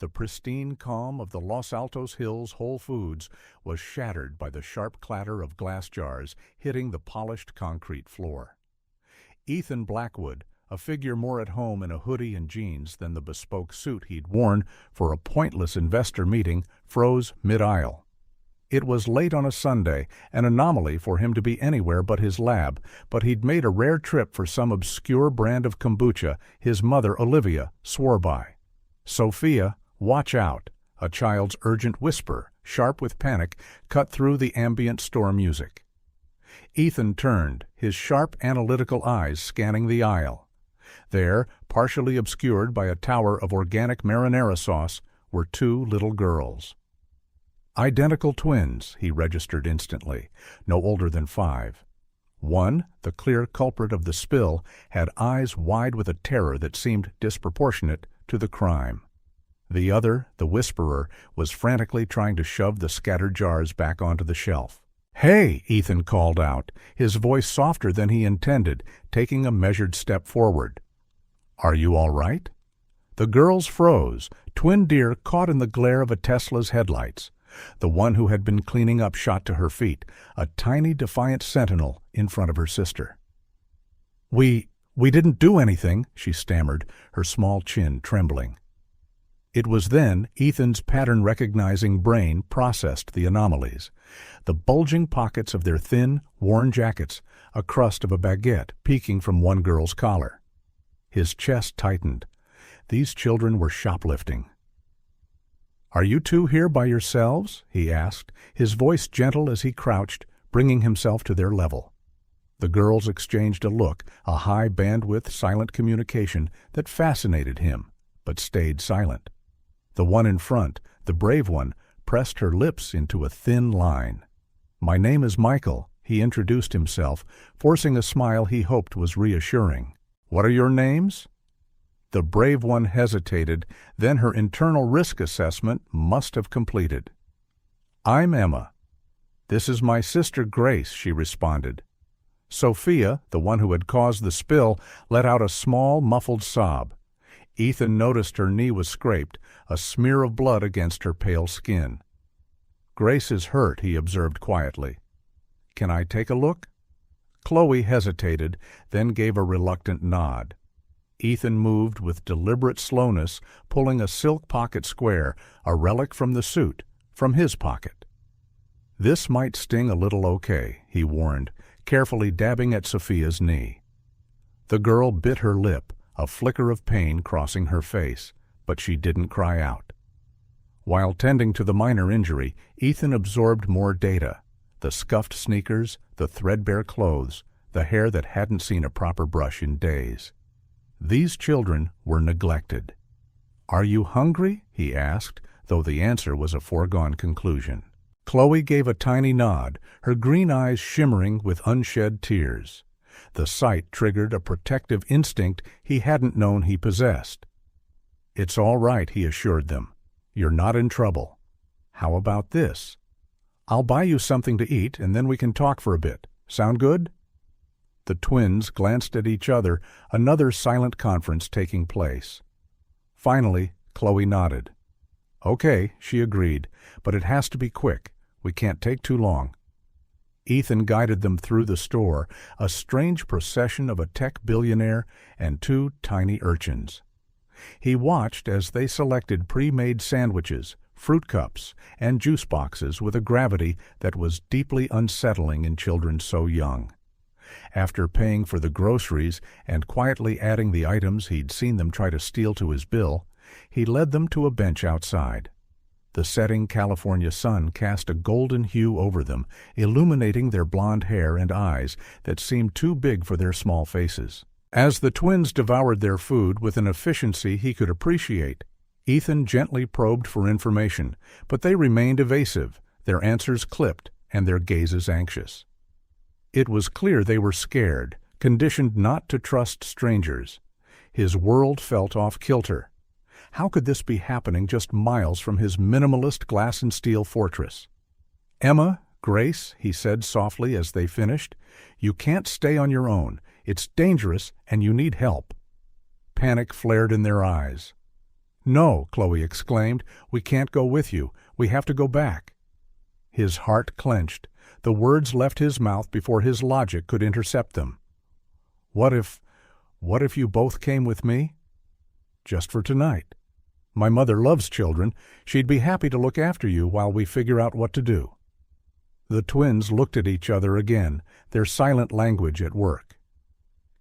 The pristine calm of the Los Altos Hills Whole Foods was shattered by the sharp clatter of glass jars hitting the polished concrete floor. Ethan Blackwood, a figure more at home in a hoodie and jeans than the bespoke suit he'd worn for a pointless investor meeting, froze mid-aisle. It was late on a Sunday, an anomaly for him to be anywhere but his lab, but he'd made a rare trip for some obscure brand of kombucha his mother, Olivia, swore by. Sophia, watch out! A child's urgent whisper, sharp with panic, cut through the ambient store music. Ethan turned, his sharp analytical eyes scanning the aisle. There, partially obscured by a tower of organic marinara sauce, were two little girls. Identical twins, he registered instantly, no older than 5. One, the clear culprit of the spill, had eyes wide with a terror that seemed disproportionate to the crime. The other, the whisperer, was frantically trying to shove the scattered jars back onto the shelf. "Hey!" Ethan called out, his voice softer than he intended, taking a measured step forward. "Are you all right?" The girls froze, twin deer caught in the glare of a Tesla's headlights. The one who had been cleaning up shot to her feet, a tiny defiant sentinel in front of her sister. We didn't do anything," she stammered, her small chin trembling. It was then Ethan's pattern-recognizing brain processed the anomalies. The bulging pockets of their thin, worn jackets, a crust of a baguette peeking from one girl's collar. His chest tightened. These children were shoplifting. "Are you two here by yourselves?" he asked, his voice gentle as he crouched, bringing himself to their level. The girls exchanged a look, a high-bandwidth silent communication that fascinated him, but stayed silent. The one in front, the brave one, pressed her lips into a thin line. "My name is Michael," he introduced himself, forcing a smile he hoped was reassuring. "What are your names?" The brave one hesitated, then her internal risk assessment must have completed. "I'm Emma." "This is my sister Grace," she responded. Sophia, the one who had caused the spill, let out a small, muffled sob. Ethan noticed her knee was scraped, a smear of blood against her pale skin. "Grace is hurt," he observed quietly. "Can I take a look?" Chloe hesitated, then gave a reluctant nod. Ethan moved with deliberate slowness, pulling a silk pocket square, a relic from the suit, from his pocket. "This might sting a little, okay," he warned, carefully dabbing at Sophia's knee. The girl bit her lip, a flicker of pain crossing her face, but she didn't cry out. While tending to the minor injury, Ethan absorbed more data: the scuffed sneakers, the threadbare clothes, the hair that hadn't seen a proper brush in days. These children were neglected. "Are you hungry?" he asked, though the answer was a foregone conclusion. Chloe gave a tiny nod, her green eyes shimmering with unshed tears. The sight triggered a protective instinct he hadn't known he possessed. "It's all right," he assured them. "You're not in trouble. How about this? I'll buy you something to eat, and then we can talk for a bit. Sound good?" The twins glanced at each other, another silent conference taking place. Finally, Chloe nodded. "Okay," she agreed, "but it has to be quick. We can't take too long." Ethan guided them through the store, a strange procession of a tech billionaire and 2 tiny urchins. He watched as they selected pre-made sandwiches, fruit cups, and juice boxes with a gravity that was deeply unsettling in children so young. After paying for the groceries and quietly adding the items he'd seen them try to steal to his bill, he led them to a bench outside. The setting California sun cast a golden hue over them, illuminating their blonde hair and eyes that seemed too big for their small faces. As the twins devoured their food with an efficiency he could appreciate, Ethan gently probed for information, but they remained evasive, their answers clipped and their gazes anxious. It was clear they were scared, conditioned not to trust strangers. His world felt off-kilter. How could this be happening just miles from his minimalist glass and steel fortress? "Emma, Grace," he said softly as they finished, "you can't stay on your own. It's dangerous and you need help." Panic flared in their eyes. "No," Chloe exclaimed. "We can't go with you. We have to go back." His heart clenched. The words left his mouth before his logic could intercept them. What if you both came with me? Just for tonight. My mother loves children. She'd be happy to look after you while we figure out what to do." The twins looked at each other again, their silent language at work.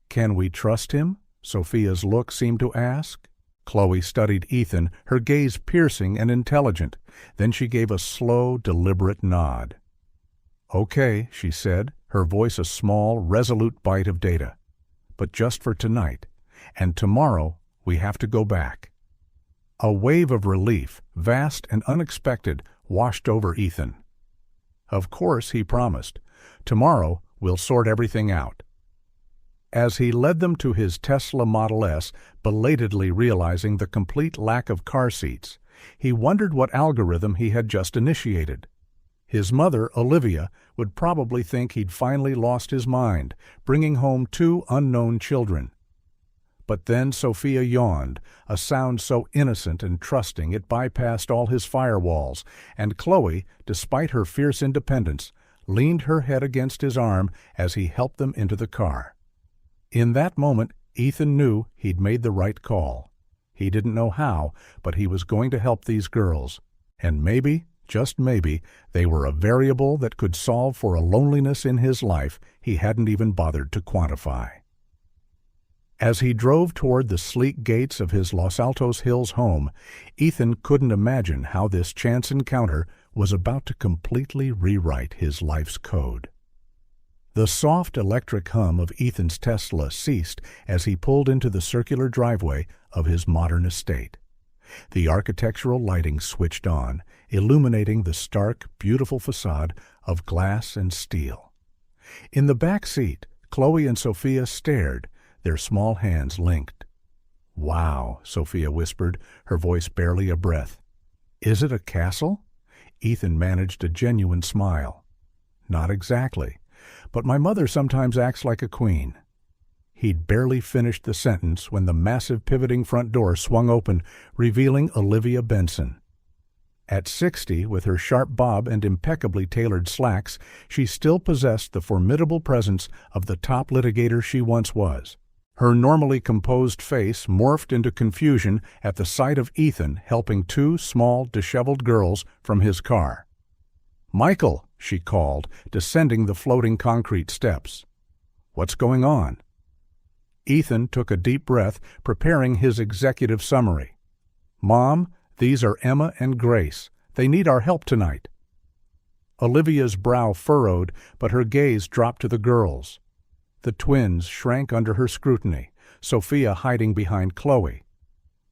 "Can we trust him?" Sophia's look seemed to ask. Chloe studied Ethan, her gaze piercing and intelligent. Then she gave a slow, deliberate nod. "Okay," she said, her voice a small, resolute bite of data. "But just for tonight. And tomorrow we have to go back." A wave of relief, vast and unexpected, washed over Ethan. "Of course," he promised. "Tomorrow we'll sort everything out." As he led them to his Tesla Model S, belatedly realizing the complete lack of car seats, he wondered what algorithm he had just initiated. His mother, Olivia, would probably think he'd finally lost his mind, bringing home 2 unknown children. But then Sophia yawned, a sound so innocent and trusting it bypassed all his firewalls, and Chloe, despite her fierce independence, leaned her head against his arm as he helped them into the car. In that moment, Ethan knew he'd made the right call. He didn't know how, but he was going to help these girls. And maybe, just maybe, they were a variable that could solve for a loneliness in his life he hadn't even bothered to quantify. As he drove toward the sleek gates of his Los Altos Hills home, Ethan couldn't imagine how this chance encounter was about to completely rewrite his life's code. The soft electric hum of Ethan's Tesla ceased as he pulled into the circular driveway of his modern estate. The architectural lighting switched on, illuminating the stark, beautiful facade of glass and steel. In the back seat, Chloe and Sophia stared, their small hands linked. "Wow," Sophia whispered, her voice barely a breath. "Is it a castle?" Ethan managed a genuine smile. "Not exactly. But my mother sometimes acts like a queen." He'd barely finished the sentence when the massive pivoting front door swung open, revealing Olivia Benson. At 60, with her sharp bob and impeccably tailored slacks, she still possessed the formidable presence of the top litigator she once was. Her normally composed face morphed into confusion at the sight of Ethan helping 2 small, disheveled girls from his car. "Michael," she called, descending the floating concrete steps. "What's going on?" Ethan took a deep breath, preparing his executive summary. "Mom, these are Emma and Grace. They need our help tonight." Olivia's brow furrowed, but her gaze dropped to the girls. The twins shrank under her scrutiny, Sophia hiding behind Chloe.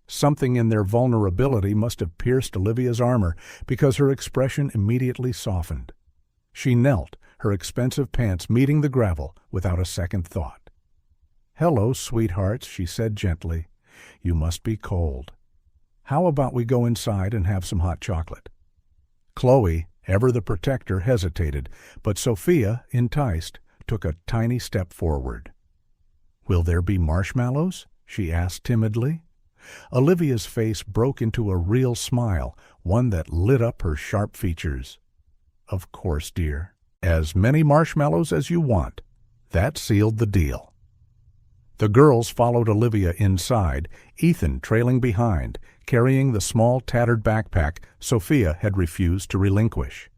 Something in their vulnerability must have pierced Olivia's armor, because her expression immediately softened. She knelt, her expensive pants meeting the gravel without a second thought. "Hello, sweethearts," she said gently. "You must be cold. How about we go inside and have some hot chocolate?" Chloe, ever the protector, hesitated, but Sophia, enticed, took a tiny step forward. "Will there be marshmallows?" she asked timidly. Olivia's face broke into a real smile, one that lit up her sharp features. "Of course, dear. As many marshmallows as you want." That sealed the deal. The girls followed Olivia inside, Ethan trailing behind, carrying the small tattered backpack Sophia had refused to relinquish.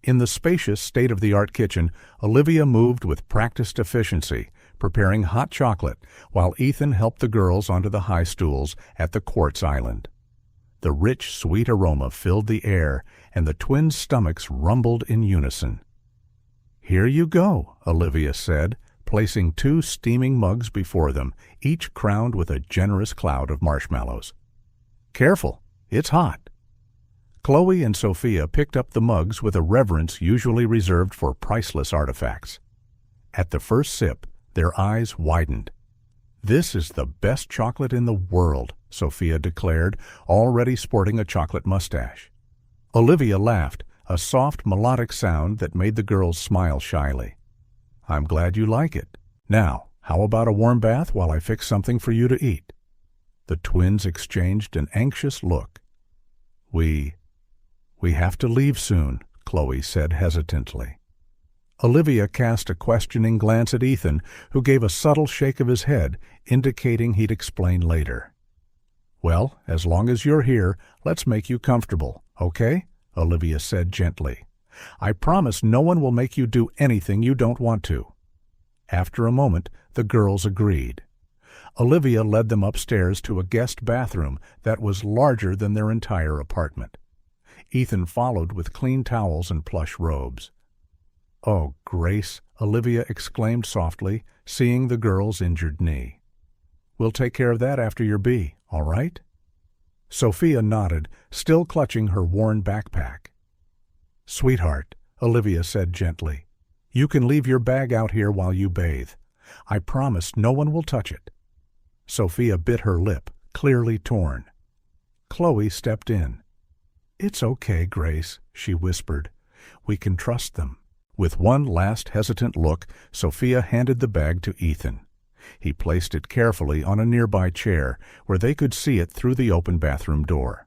In the spacious, state-of-the-art kitchen, Olivia moved with practiced efficiency, preparing hot chocolate, while Ethan helped the girls onto the high stools at the quartz island. The rich, sweet aroma filled the air, and the twins' stomachs rumbled in unison. "Here you go," Olivia said, placing 2 steaming mugs before them, each crowned with a generous cloud of marshmallows. "Careful, it's hot." Chloe and Sophia picked up the mugs with a reverence usually reserved for priceless artifacts. At the first sip, their eyes widened. "This is the best chocolate in the world," Sophia declared, already sporting a chocolate mustache. Olivia laughed, a soft, melodic sound that made the girls smile shyly. "I'm glad you like it. Now, how about a warm bath while I fix something for you to eat?" The twins exchanged an anxious look. We have to leave soon," Chloe said hesitantly. Olivia cast a questioning glance at Ethan, who gave a subtle shake of his head, indicating he'd explain later. "Well, as long as you're here, let's make you comfortable, okay?" Olivia said gently. "I promise no one will make you do anything you don't want to." After a moment, the girls agreed. Olivia led them upstairs to a guest bathroom that was larger than their entire apartment. Ethan followed with clean towels and plush robes. "Oh, Grace," Olivia exclaimed softly, seeing the girl's injured knee. "We'll take care of that after your bee, all right?" Sophia nodded, still clutching her worn backpack. "Sweetheart," Olivia said gently, "you can leave your bag out here while you bathe. I promise no one will touch it." Sophia bit her lip, clearly torn. Chloe stepped in. "It's okay, Grace," she whispered. "We can trust them." With one last hesitant look, Sophia handed the bag to Ethan. He placed it carefully on a nearby chair, where they could see it through the open bathroom door.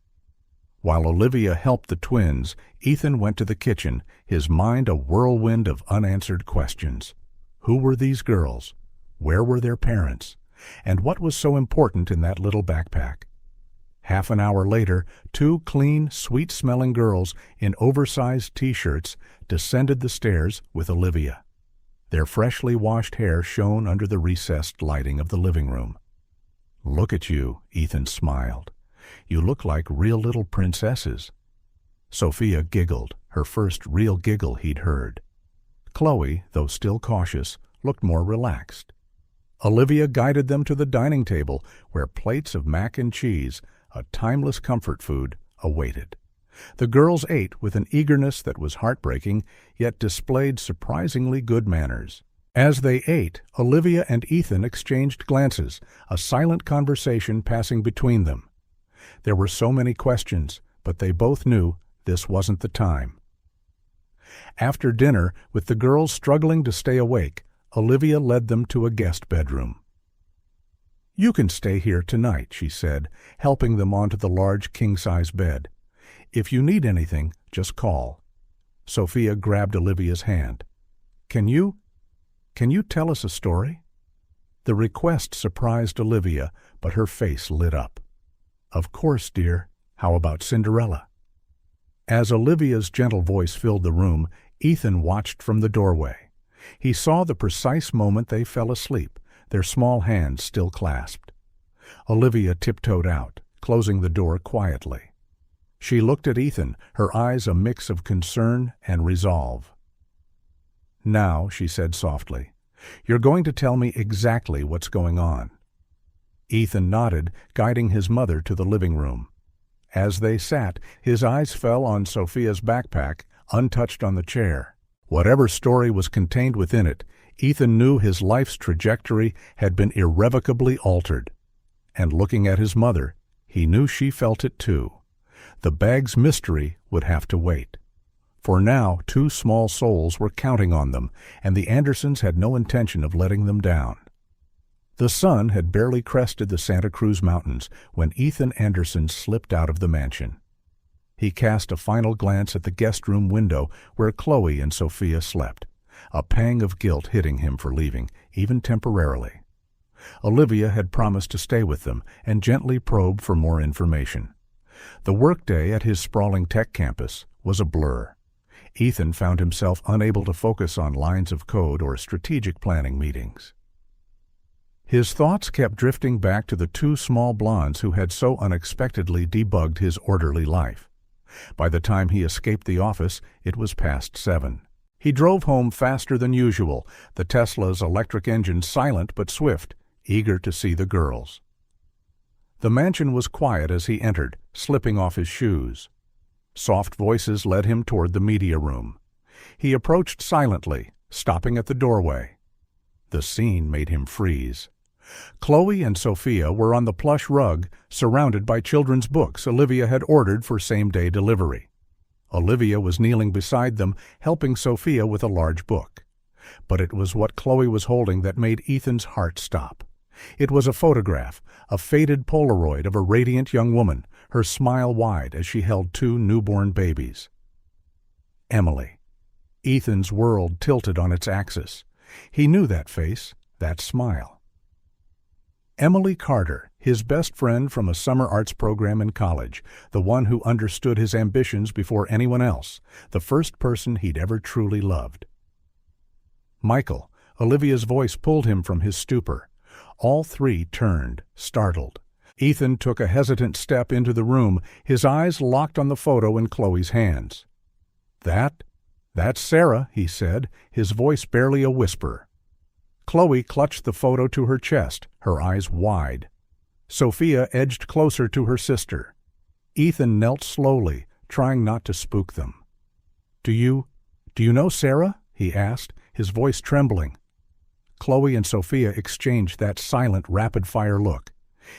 While Olivia helped the twins, Ethan went to the kitchen, his mind a whirlwind of unanswered questions. Who were these girls? Where were their parents? And what was so important in that little backpack? Half an hour later, two clean, sweet-smelling girls in oversized T-shirts descended the stairs with Olivia. Their freshly washed hair shone under the recessed lighting of the living room. "Look at you," Ethan smiled. "You look like real little princesses." Sophia giggled, her first real giggle he'd heard. Chloe, though still cautious, looked more relaxed. Olivia guided them to the dining table, where plates of mac and cheese, a timeless comfort food, awaited. The girls ate with an eagerness that was heartbreaking, yet displayed surprisingly good manners. As they ate, Olivia and Ethan exchanged glances, a silent conversation passing between them. There were so many questions, but they both knew this wasn't the time. After dinner, with the girls struggling to stay awake, Olivia led them to a guest bedroom. "You can stay here tonight," she said, helping them onto the large king-size bed. "If you need anything, just call." Sophia grabbed Olivia's hand. Can you tell us a story?" The request surprised Olivia, but her face lit up. "Of course, dear. How about Cinderella?" As Olivia's gentle voice filled the room, Ethan watched from the doorway. He saw the precise moment they fell asleep, their small hands still clasped. Olivia tiptoed out, closing the door quietly. She looked at Ethan, her eyes a mix of concern and resolve. "Now," she said softly, "you're going to tell me exactly what's going on." Ethan nodded, guiding his mother to the living room. As they sat, his eyes fell on Sophia's backpack, untouched on the chair. Whatever story was contained within it, Ethan knew his life's trajectory had been irrevocably altered. And looking at his mother, he knew she felt it too. The bag's mystery would have to wait. For now, two small souls were counting on them, and the Andersons had no intention of letting them down. The sun had barely crested the Santa Cruz Mountains when Ethan Anderson slipped out of the mansion. He cast a final glance at the guest room window where Chloe and Sophia slept, a pang of guilt hitting him for leaving, even temporarily. Olivia had promised to stay with them and gently probe for more information. The workday at his sprawling tech campus was a blur. Ethan found himself unable to focus on lines of code or strategic planning meetings. His thoughts kept drifting back to the two small blondes who had so unexpectedly debugged his orderly life. By the time he escaped the office, it was past 7. He drove home faster than usual, the Tesla's electric engine silent but swift, eager to see the girls. The mansion was quiet as he entered, slipping off his shoes. Soft voices led him toward the media room. He approached silently, stopping at the doorway. The scene made him freeze. Chloe and Sophia were on the plush rug, surrounded by children's books Olivia had ordered for same-day delivery. Olivia was kneeling beside them, helping Sophia with a large book. But it was what Chloe was holding that made Ethan's heart stop. It was a photograph, a faded Polaroid of a radiant young woman, her smile wide as she held two newborn babies. Emily. Ethan's world tilted on its axis. He knew that face, that smile. Emily Carter, his best friend from a summer arts program in college, the one who understood his ambitions before anyone else, the first person he'd ever truly loved. Michael. Olivia's voice pulled him from his stupor. All three turned, startled. Ethan took a hesitant step into the room, his eyes locked on the photo in Chloe's hands. That's Sarah, he said, his voice barely a whisper. Chloe clutched the photo to her chest, her eyes wide. Sophia edged closer to her sister. Ethan knelt slowly, trying not to spook them. Do you know Sarah?" he asked, his voice trembling. Chloe and Sophia exchanged that silent, rapid-fire look.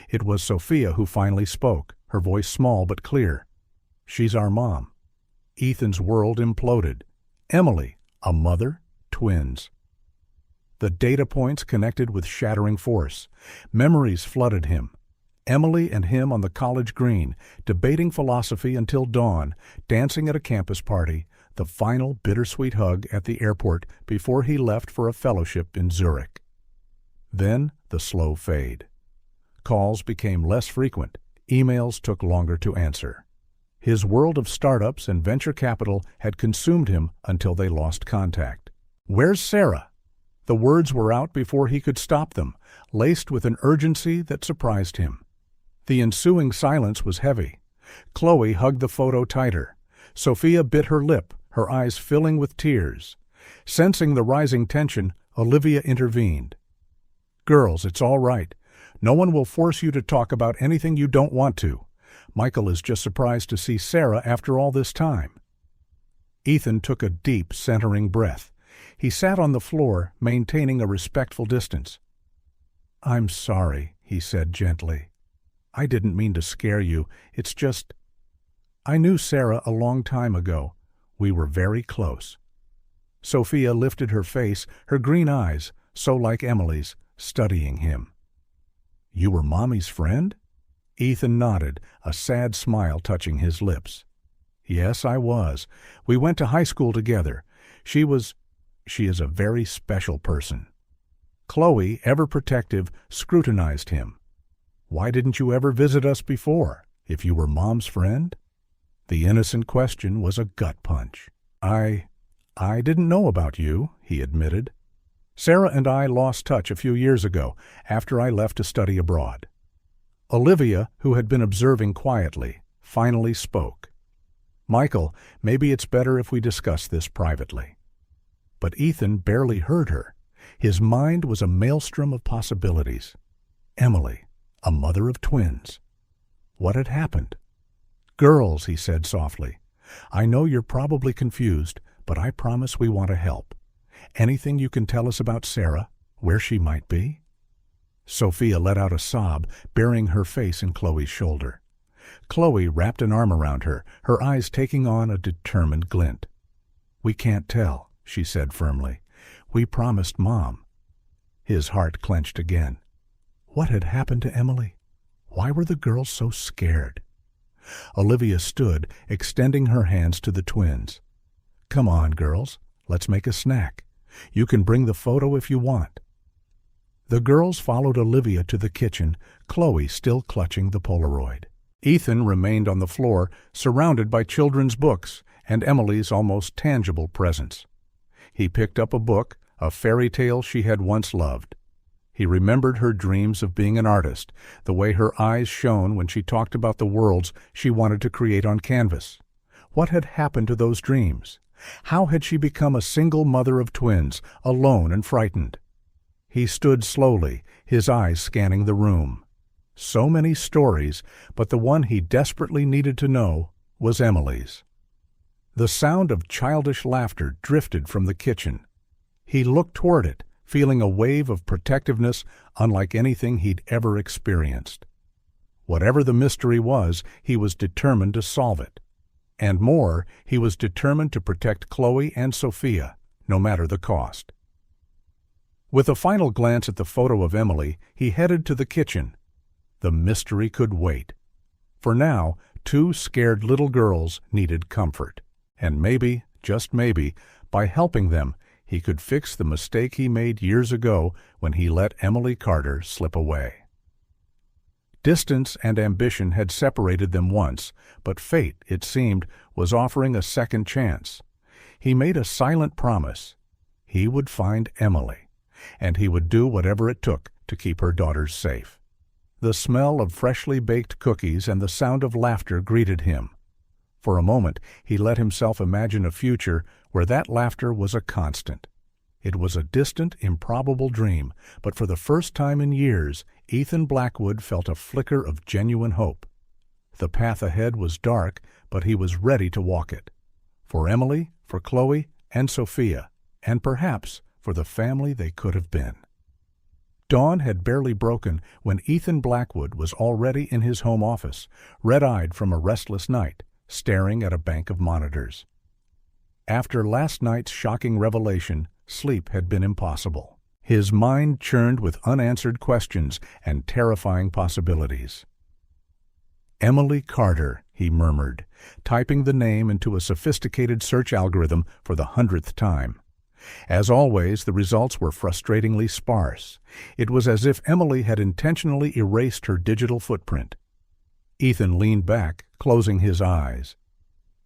It was Sophia who finally spoke, her voice small but clear. "She's our mom." Ethan's world imploded. Emily, a mother, twins. The data points connected with shattering force. Memories flooded him. Emily and him on the college green, debating philosophy until dawn, dancing at a campus party, the final bittersweet hug at the airport before he left for a fellowship in Zurich. Then the slow fade. Calls became less frequent. Emails took longer to answer. His world of startups and venture capital had consumed him until they lost contact. "Where's Sarah?" The words were out before he could stop them, laced with an urgency that surprised him. The ensuing silence was heavy. Chloe hugged the photo tighter. Sophia bit her lip, her eyes filling with tears. Sensing the rising tension, Olivia intervened. "Girls, it's all right. No one will force you to talk about anything you don't want to. Michael is just surprised to see Sarah after all this time." Ethan took a deep, centering breath. He sat on the floor, maintaining a respectful distance. "I'm sorry," he said gently. "I didn't mean to scare you. It's just... I knew Sarah a long time ago. We were very close." Sophia lifted her face, her green eyes, so like Emily's, studying him. "You were Mommy's friend?" Ethan nodded, a sad smile touching his lips. "Yes, I was. We went to high school together. She is a very special person." Chloe, ever protective, scrutinized him. "Why didn't you ever visit us before, if you were Mom's friend?" The innocent question was a gut punch. I didn't know about you," he admitted. "Sarah and I lost touch a few years ago, after I left to study abroad." Olivia, who had been observing quietly, finally spoke. "Michael, maybe it's better if we discuss this privately." But Ethan barely heard her. His mind was a maelstrom of possibilities. Emily, a mother of twins. What had happened? "Girls," he said softly, "I know you're probably confused, but I promise we want to help. Anything you can tell us about Sarah, where she might be?" Sophia let out a sob, burying her face in Chloe's shoulder. Chloe wrapped an arm around her, her eyes taking on a determined glint. "We can't tell," she said firmly. "We promised Mom." His heart clenched again. What had happened to Emily? Why were the girls so scared? Olivia stood, extending her hands to the twins. "Come on, girls. Let's make a snack. You can bring the photo if you want." The girls followed Olivia to the kitchen, Chloe still clutching the Polaroid. Ethan remained on the floor, surrounded by children's books and Emily's almost tangible presence. He picked up a book, a fairy tale she had once loved. He remembered her dreams of being an artist, the way her eyes shone when she talked about the worlds she wanted to create on canvas. What had happened to those dreams? How had she become a single mother of twins, alone and frightened? He stood slowly, his eyes scanning the room. So many stories, but the one he desperately needed to know was Emily's. The sound of childish laughter drifted from the kitchen. He looked toward it, feeling a wave of protectiveness unlike anything he'd ever experienced. Whatever the mystery was, he was determined to solve it. And more, he was determined to protect Chloe and Sophia, no matter the cost. With a final glance at the photo of Emily, he headed to the kitchen. The mystery could wait. For now, two scared little girls needed comfort. And maybe, just maybe, by helping them, he could fix the mistake he made years ago when he let Emily Carter slip away. Distance and ambition had separated them once, but fate, it seemed, was offering a second chance. He made a silent promise. He would find Emily, and he would do whatever it took to keep her daughters safe. The smell of freshly baked cookies and the sound of laughter greeted him. For a moment, he let himself imagine a future where that laughter was a constant. It was a distant, improbable dream, but for the first time in years, Ethan Blackwood felt a flicker of genuine hope. The path ahead was dark, but he was ready to walk it. For Emily, for Chloe, and Sophia, and perhaps for the family they could have been. Dawn had barely broken when Ethan Blackwood was already in his home office, red-eyed from a restless night, staring at a bank of monitors. After last night's shocking revelation, sleep had been impossible. His mind churned with unanswered questions and terrifying possibilities. Emily Carter, he murmured, typing the name into a sophisticated search algorithm for the 100th time. As always, the results were frustratingly sparse. It was as if Emily had intentionally erased her digital footprint. Ethan leaned back, closing his eyes.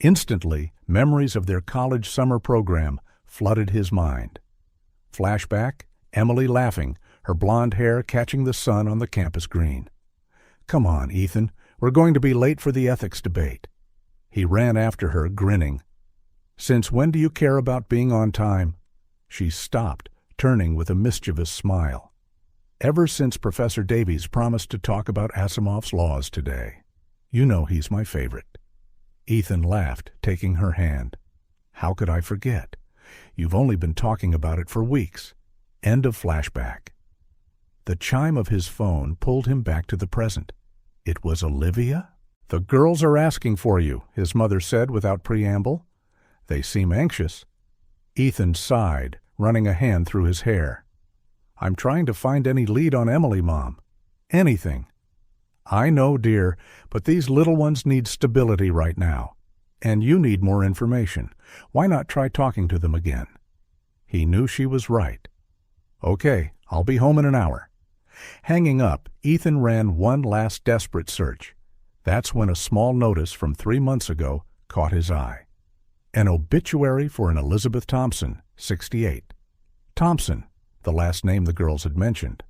Instantly, memories of their college summer program flooded his mind. Flashback, Emily laughing, her blonde hair catching the sun on the campus green. "Come on, Ethan, we're going to be late for the ethics debate." He ran after her, grinning. "Since when do you care about being on time?" She stopped, turning with a mischievous smile. "Ever since Professor Davies promised to talk about Asimov's laws today. You know he's my favorite." Ethan laughed, taking her hand. "How could I forget? You've only been talking about it for weeks." End of flashback. The chime of his phone pulled him back to the present. It was Olivia? "The girls are asking for you," his mother said without preamble. "They seem anxious." Ethan sighed, running a hand through his hair. "I'm trying to find any lead on Emily, Mom. Anything." "I know, dear, but these little ones need stability right now. And you need more information. Why not try talking to them again?" He knew she was right. "Okay, I'll be home in an hour." Hanging up, Ethan ran one last desperate search. That's when a small notice from 3 months ago caught his eye. An obituary for an Elizabeth Thompson, 68. Thompson, the last name the girls had mentioned.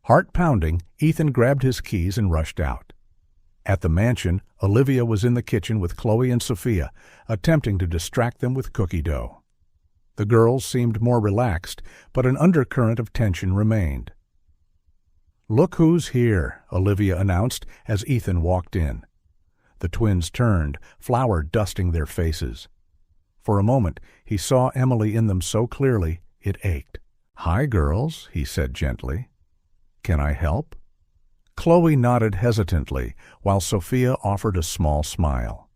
Heart pounding, Ethan grabbed his keys and rushed out. At the mansion, Olivia was in the kitchen with Chloe and Sophia, attempting to distract them with cookie dough. The girls seemed more relaxed, but an undercurrent of tension remained. "Look who's here," Olivia announced as Ethan walked in. The twins turned, flour dusting their faces. For a moment, he saw Emily in them so clearly it ached. "Hi, girls," he said gently. "Can I help?" Chloe nodded hesitantly, while Sophia offered a small smile.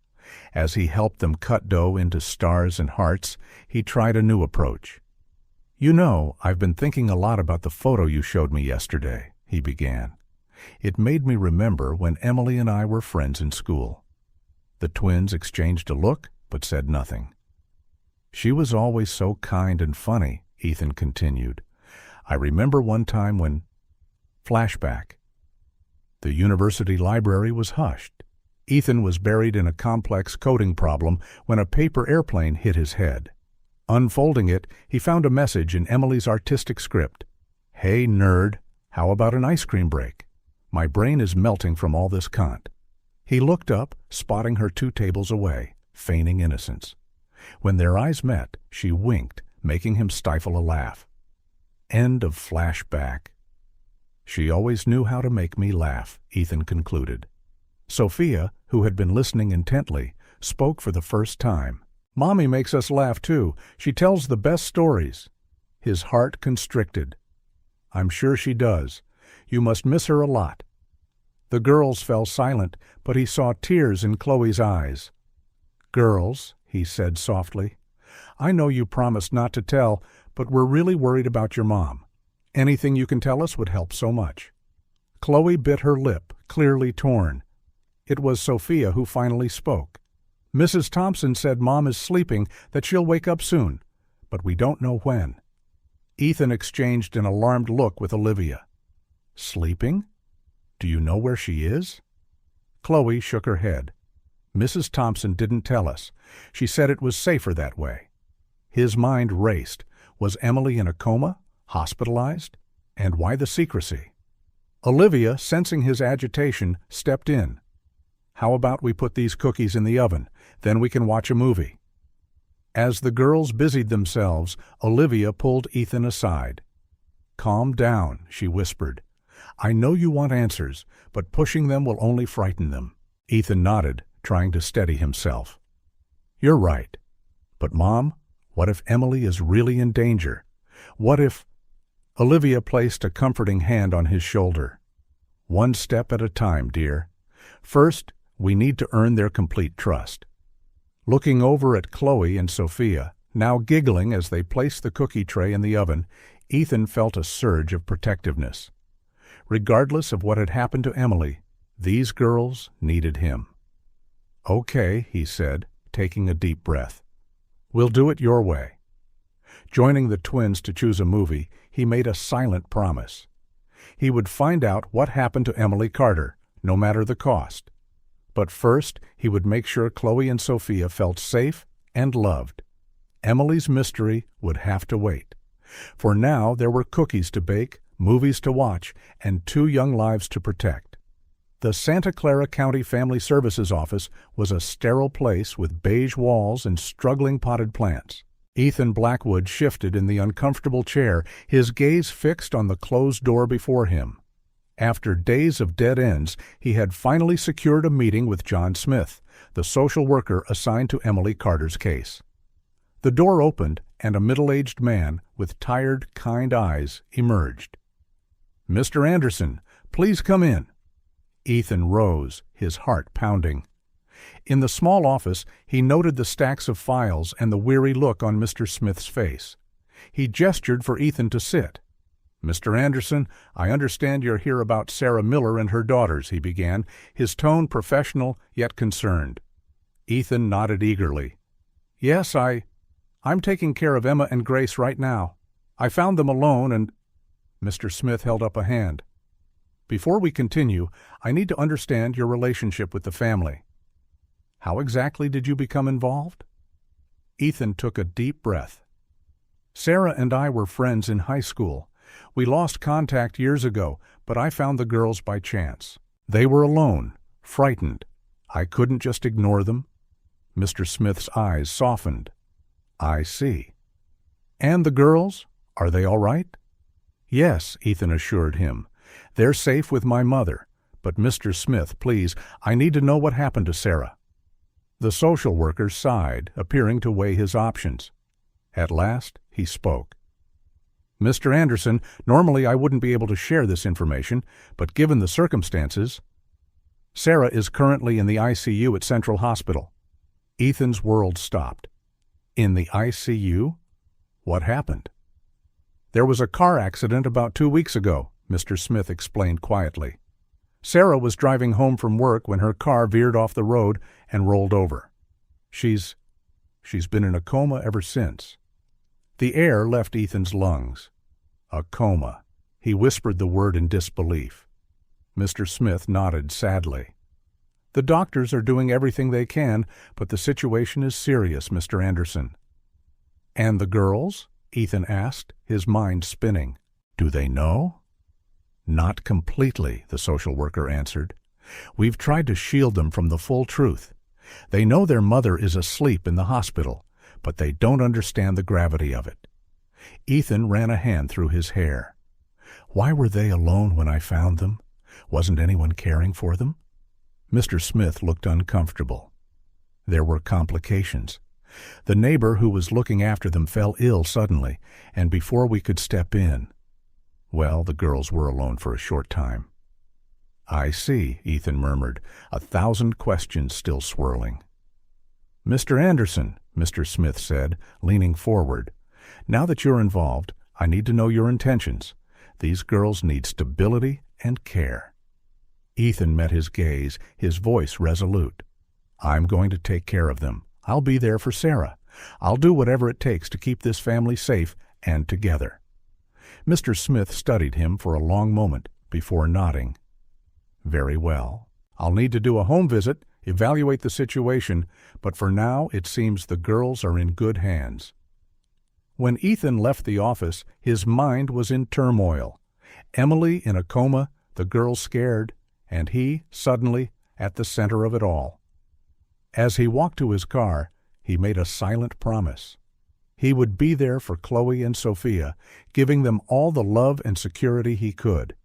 As he helped them cut dough into stars and hearts, he tried a new approach. "You know, I've been thinking a lot about the photo you showed me yesterday," he began. "It made me remember when Emily and I were friends in school." The twins exchanged a look, but said nothing. "She was always so kind and funny," Ethan continued. "I remember one time when—" Flashback. The university library was hushed. Ethan was buried in a complex coding problem when a paper airplane hit his head. Unfolding it, he found a message in Emily's artistic script. "Hey, nerd, how about an ice cream break? My brain is melting from all this cant." He looked up, spotting her 2 tables away, feigning innocence. When their eyes met, she winked, making him stifle a laugh. End of flashback. "She always knew how to make me laugh," Ethan concluded. Sophia, who had been listening intently, spoke for the first time. "Mommy makes us laugh too. She tells the best stories." His heart constricted. "I'm sure she does. You must miss her a lot." The girls fell silent, but he saw tears in Chloe's eyes. "Girls," he said softly, "I know you promised not to tell, but we're really worried about your mom. Anything you can tell us would help so much." Chloe bit her lip, clearly torn. It was Sophia who finally spoke. "Mrs. Thompson said Mom is sleeping, that she'll wake up soon, but we don't know when." Ethan exchanged an alarmed look with Olivia. "Sleeping? Do you know where she is?" Chloe shook her head. "Mrs. Thompson didn't tell us. She said it was safer that way." His mind raced. Was Emily in a coma? Hospitalized? And why the secrecy? Olivia, sensing his agitation, stepped in. "How about we put these cookies in the oven? Then we can watch a movie." As the girls busied themselves, Olivia pulled Ethan aside. "Calm down," she whispered. "I know you want answers, but pushing them will only frighten them." Ethan nodded, trying to steady himself. "You're right. But, Mom, what if Emily is really in danger? What if—" Olivia placed a comforting hand on his shoulder. "One step at a time, dear. First, we need to earn their complete trust." Looking over at Chloe and Sophia, now giggling as they placed the cookie tray in the oven, Ethan felt a surge of protectiveness. Regardless of what had happened to Emily, these girls needed him. "Okay," he said, taking a deep breath. "We'll do it your way." Joining the twins to choose a movie, he made a silent promise. He would find out what happened to Emily Carter, no matter the cost. But first, he would make sure Chloe and Sophia felt safe and loved. Emily's mystery would have to wait. For now, there were cookies to bake, movies to watch, and 2 young lives to protect. The Santa Clara County Family Services Office was a sterile place with beige walls and struggling potted plants. Ethan Blackwood shifted in the uncomfortable chair, his gaze fixed on the closed door before him. After days of dead ends, he had finally secured a meeting with John Smith, the social worker assigned to Emily Carter's case. The door opened, and a middle-aged man with tired, kind eyes emerged. "Mr. Anderson, please come in." Ethan rose, his heart pounding. In the small office, he noted the stacks of files and the weary look on Mr. Smith's face. He gestured for Ethan to sit. "Mr. Anderson, I understand you're here about Sarah Miller and her daughters," he began, his tone professional yet concerned. Ethan nodded eagerly. "Yes, I'm taking care of Emma and Grace right now. I found them alone and—" Mr. Smith held up a hand. "Before we continue, I need to understand your relationship with the family. How exactly did you become involved?" Ethan took a deep breath. "Sarah and I were friends in high school. We lost contact years ago, but I found the girls by chance. They were alone, frightened. I couldn't just ignore them." Mr. Smith's eyes softened. "I see. And the girls? Are they all right?" "Yes," Ethan assured him. "They're safe with my mother. But Mr. Smith, please, I need to know what happened to Sarah." The social worker sighed, appearing to weigh his options. At last, he spoke. "Mr. Anderson, normally I wouldn't be able to share this information, but given the circumstances—" "Sarah is currently in the ICU at Central Hospital." Ethan's world stopped. "In the ICU? What happened?" "There was a car accident about 2 weeks ago," Mr. Smith explained quietly. "Sarah was driving home from work when her car veered off the road and rolled over. She's been in a coma ever since." The air left Ethan's lungs. A coma. He whispered the word in disbelief. Mr. Smith nodded sadly. "The doctors are doing everything they can, but the situation is serious, Mr. Anderson." "And the girls?" Ethan asked, his mind spinning. "Do they know?" "Not completely," the social worker answered. "We've tried to shield them from the full truth. They know their mother is asleep in the hospital, but they don't understand the gravity of it." Ethan ran a hand through his hair. "Why were they alone when I found them? Wasn't anyone caring for them?" Mr. Smith looked uncomfortable. "There were complications. The neighbor who was looking after them fell ill suddenly, and before we could step in, well, the girls were alone for a short time." "I see," Ethan murmured, 1,000 questions still swirling. "Mr. Anderson," Mr. Smith said, leaning forward, Now that you're involved, I need to know your intentions. These girls need stability and care." Ethan met his gaze, his voice resolute. "I'm going to take care of them. I'll be there for Sarah. I'll do whatever it takes to keep this family safe and together." Mr. Smith studied him for a long moment before nodding. "Very well. I'll need to do a home visit, evaluate the situation, but for now it seems the girls are in good hands." When Ethan left the office, his mind was in turmoil. Emily in a coma, the girls scared, and he, suddenly, at the center of it all. As he walked to his car, he made a silent promise. He would be there for Chloe and Sophia, giving them all the love and security he could,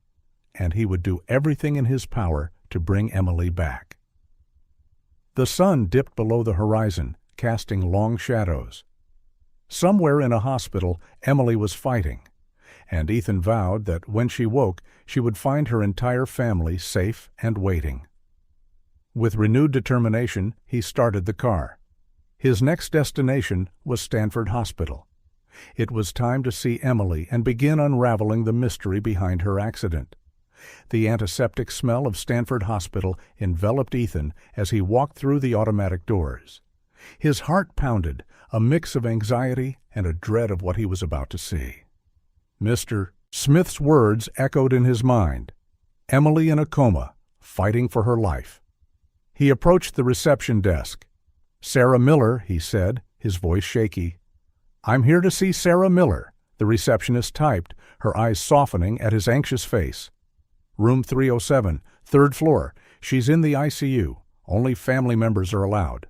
and he would do everything in his power to bring Emily back. The sun dipped below the horizon, casting long shadows. Somewhere in a hospital, Emily was fighting, and Ethan vowed that when she woke, she would find her entire family safe and waiting. With renewed determination, he started the car. His next destination was Stanford Hospital. It was time to see Emily and begin unraveling the mystery behind her accident. The antiseptic smell of Stanford Hospital enveloped Ethan as he walked through the automatic doors. His heart pounded, a mix of anxiety and a dread of what he was about to see. Mr. Smith's words echoed in his mind. Emily in a coma, fighting for her life. He approached the reception desk. "Sarah Miller," he said, his voice shaky. "I'm here to see Sarah Miller," the receptionist typed, her eyes softening at his anxious face. "Room 307, third floor. She's in the ICU. Only family members are allowed."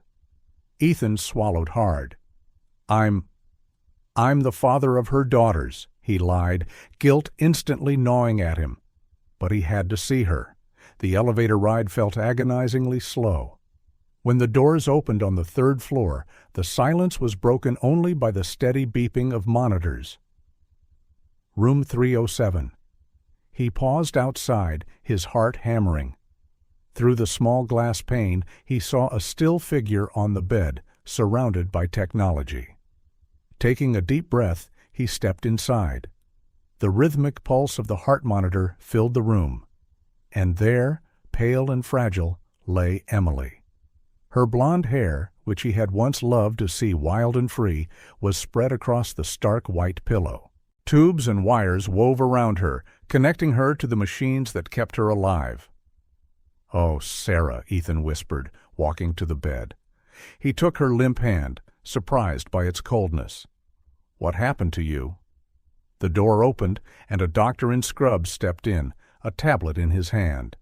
Ethan swallowed hard. I'm the father of her daughters," he lied, guilt instantly gnawing at him. But he had to see her. The elevator ride felt agonizingly slow. When the doors opened on the third floor, the silence was broken only by the steady beeping of monitors. Room 307. He paused outside, his heart hammering. Through the small glass pane, he saw a still figure on the bed, surrounded by technology. Taking a deep breath, he stepped inside. The rhythmic pulse of the heart monitor filled the room. And there, pale and fragile, lay Emily. Her blonde hair, which he had once loved to see wild and free, was spread across the stark white pillow. Tubes and wires wove around her, connecting her to the machines that kept her alive. "Oh, Sarah," Ethan whispered, walking to the bed. He took her limp hand, surprised by its coldness. "What happened to you?" The door opened, and a doctor in scrubs stepped in, a tablet in his hand.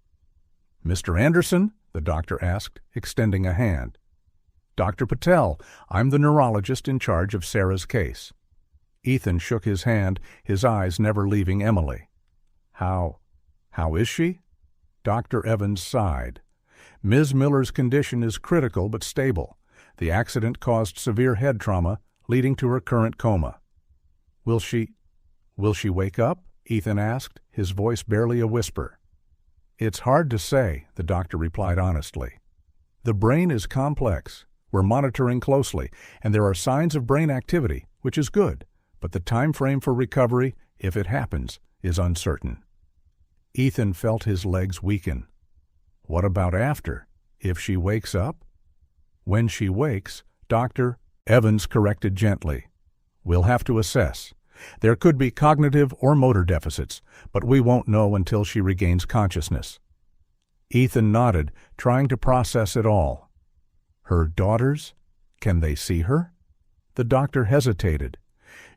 "Mr. Anderson?" the doctor asked, extending a hand. "Dr. Patel, I'm the neurologist in charge of Sarah's case." Ethan shook his hand, his eyes never leaving Emily. How is she?" Dr. Evans sighed. "Ms. Miller's condition is critical but stable. The accident caused severe head trauma, leading to her current coma." Will she wake up?" Ethan asked, his voice barely a whisper. "It's hard to say," the doctor replied honestly. "The brain is complex. We're monitoring closely, and there are signs of brain activity, which is good, but the time frame for recovery, if it happens, is uncertain." Ethan felt his legs weaken. What about after? If she wakes up? "When she wakes," Dr. Evans corrected gently, "we'll have to assess. There could be cognitive or motor deficits, but we won't know until she regains consciousness." Ethan nodded, trying to process it all. "Her daughters? Can they see her?" The doctor hesitated.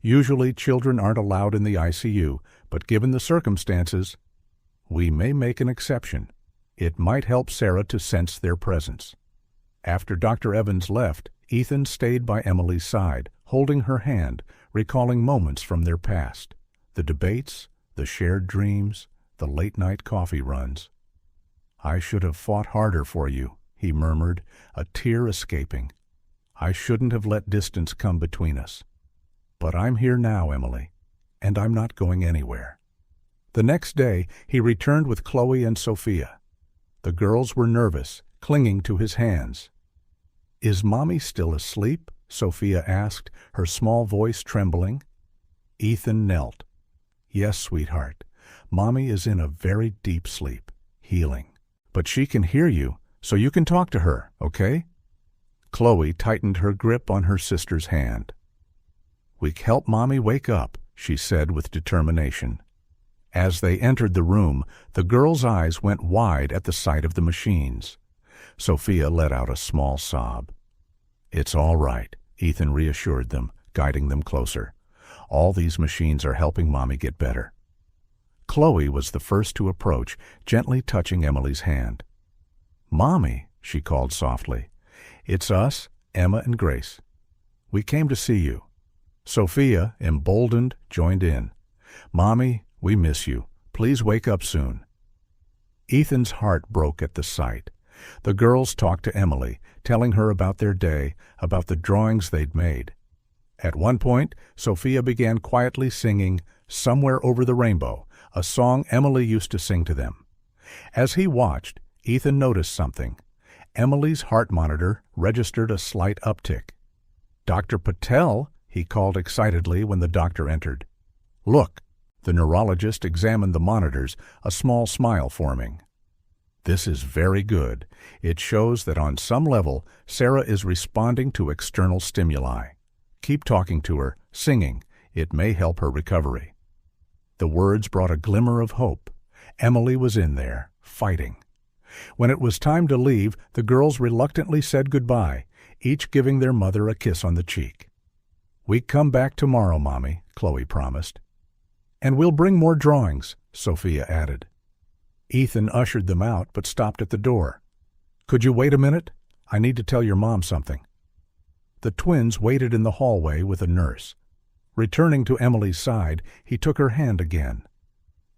Usually children aren't allowed in the ICU, but given the circumstances, we may make an exception. It might help Sarah to sense their presence. After Dr. Evans left, Ethan stayed by Emily's side, holding her hand, recalling moments from their past, the debates, the shared dreams, the late-night coffee runs. "I should have fought harder for you," he murmured, a tear escaping. "I shouldn't have let distance come between us. But I'm here now, Emily, and I'm not going anywhere." The next day, he returned with Chloe and Sophia. The girls were nervous, clinging to his hands. "Is Mommy still asleep?" Sophia asked, her small voice trembling. Ethan knelt. Yes, sweetheart. Mommy is in a very deep sleep, healing. But she can hear you, so you can talk to her, okay? Chloe tightened her grip on her sister's hand. We help Mommy wake up, she said with determination. As they entered the room, the girls' eyes went wide at the sight of the machines. Sophia let out a small sob. It's all right, Ethan reassured them, guiding them closer. All these machines are helping Mommy get better. Chloe was the first to approach, gently touching Emily's hand. Mommy, she called softly. It's us, Emma and Grace. We came to see you. Sophia, emboldened, joined in. Mommy, we miss you. Please wake up soon. Ethan's heart broke at the sight. The girls talked to Emily, telling her about their day, about the drawings they'd made. At one point, Sophia began quietly singing Somewhere Over the Rainbow, a song Emily used to sing to them. As he watched, Ethan noticed something. Emily's heart monitor registered a slight uptick. Dr. Patel, he called excitedly when the doctor entered. Look, the neurologist examined the monitors, a small smile forming. This is very good. It shows that on some level, Sarah is responding to external stimuli. Keep talking to her, singing. It may help her recovery. The words brought a glimmer of hope. Emily was in there, fighting. When it was time to leave, the girls reluctantly said goodbye, each giving their mother a kiss on the cheek. We come back tomorrow, Mommy, Chloe promised. And we'll bring more drawings, Sophia added. Ethan ushered them out, but stopped at the door. Could you wait a minute? I need to tell your mom something. The twins waited in the hallway with a nurse. Returning to Emily's side, he took her hand again.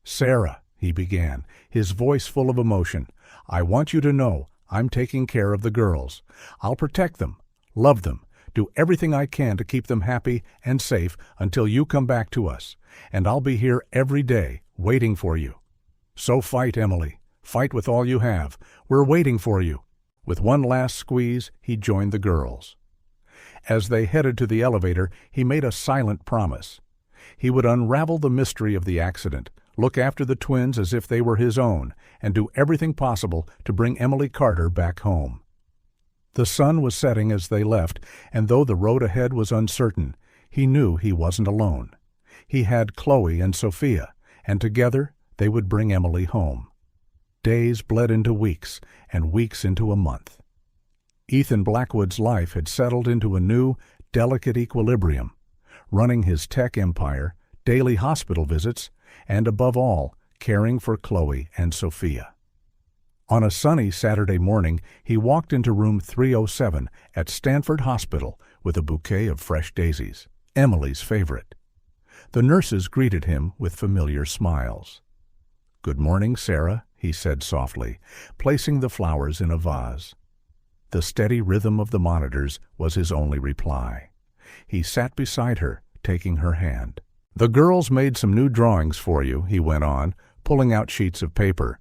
Sarah, he began, his voice full of emotion, I want you to know I'm taking care of the girls. I'll protect them, love them, do everything I can to keep them happy and safe until you come back to us, and I'll be here every day, waiting for you. So fight, Emily. Fight with all you have. We're waiting for you. With one last squeeze, he joined the girls. As they headed to the elevator, he made a silent promise. He would unravel the mystery of the accident, look after the twins as if they were his own, and do everything possible to bring Emily Carter back home. The sun was setting as they left, and though the road ahead was uncertain, he knew he wasn't alone. He had Chloe and Sophia, and together they would bring Emily home. Days bled into weeks, and weeks into a month. Ethan Blackwood's life had settled into a new, delicate equilibrium, running his tech empire, daily hospital visits, and above all, caring for Chloe and Sophia. On a sunny Saturday morning, he walked into room 307 at Stanford Hospital with a bouquet of fresh daisies, Emily's favorite. The nurses greeted him with familiar smiles. Good morning, Sarah, he said softly, placing the flowers in a vase. The steady rhythm of the monitors was his only reply. He sat beside her, taking her hand. The girls made some new drawings for you, he went on, pulling out sheets of paper.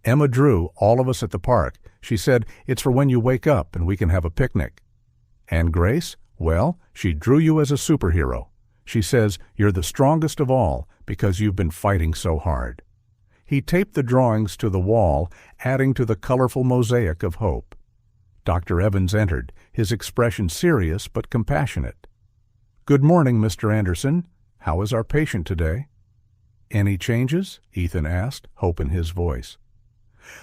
Emma drew all of us at the park. She said, it's for when you wake up and we can have a picnic. And Grace? Well, she drew you as a superhero. She says you're the strongest of all because you've been fighting so hard. He taped the drawings to the wall, adding to the colorful mosaic of hope. Dr. Evans entered, his expression serious but compassionate. Good morning, Mr. Anderson. How is our patient today? Any changes? Ethan asked, hope in his voice.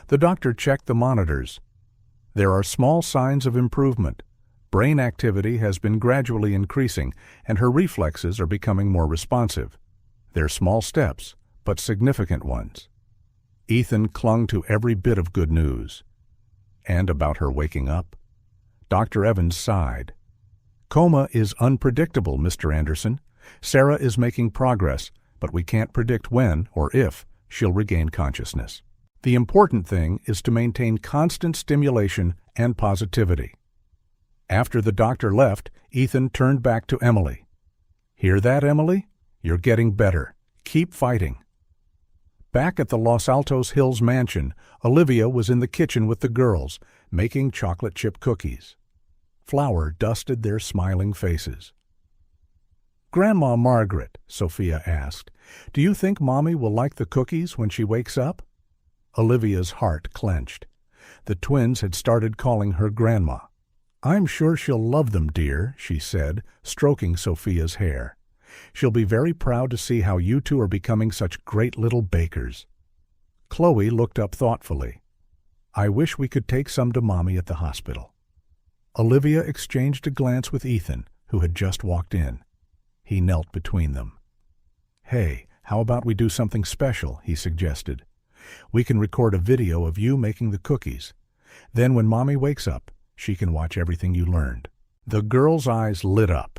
The doctor checked the monitors. There are small signs of improvement. Brain activity has been gradually increasing, and her reflexes are becoming more responsive. They're small steps, but significant ones. Ethan clung to every bit of good news. And about her waking up? Dr. Evans sighed. Coma is unpredictable, Mr. Anderson. Sarah is making progress, but we can't predict when or if she'll regain consciousness. The important thing is to maintain constant stimulation and positivity. After the doctor left, Ethan turned back to Emily. Hear that, Emily? You're getting better. Keep fighting. Back at the Los Altos Hills mansion, Olivia was in the kitchen with the girls, making chocolate chip cookies. Flour dusted their smiling faces. "Grandma Margaret," Sophia asked, "do you think Mommy will like the cookies when she wakes up?" Olivia's heart clenched. The twins had started calling her Grandma. "I'm sure she'll love them, dear," she said, stroking Sophia's hair. "She'll be very proud to see how you two are becoming such great little bakers." Chloe looked up thoughtfully. "I wish we could take some to Mommy at the hospital." Olivia exchanged a glance with Ethan, who had just walked in. He knelt between them. "Hey, how about we do something special?" he suggested. "We can record a video of you making the cookies. Then when Mommy wakes up, she can watch everything you learned." The girls' eyes lit up.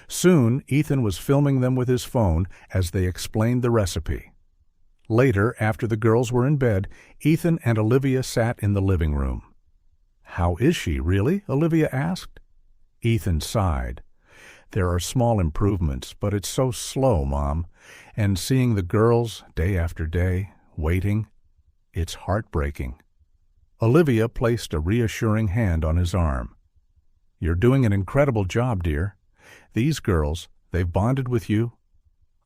Soon, Ethan was filming them with his phone as they explained the recipe. Later, after the girls were in bed, Ethan and Olivia sat in the living room. "How is she, really?" Olivia asked. Ethan sighed. "There are small improvements, but it's so slow, Mom. And seeing the girls, day after day, waiting, it's heartbreaking." Olivia placed a reassuring hand on his arm. "You're doing an incredible job, dear. These girls, they've bonded with you."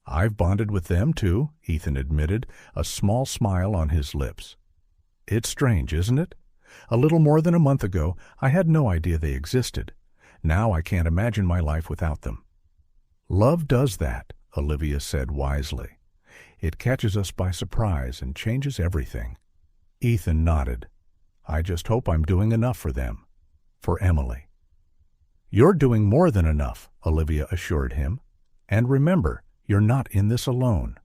"I've bonded with them, too," Ethan admitted, a small smile on his lips. "It's strange, isn't it? A little more than a month ago, I had no idea they existed. Now I can't imagine my life without them." "Love does that," Olivia said wisely. "It catches us by surprise and changes everything." Ethan nodded. "I just hope I'm doing enough for them. For Emily." "You're doing more than enough," Olivia assured him. "And remember, you're not in this alone."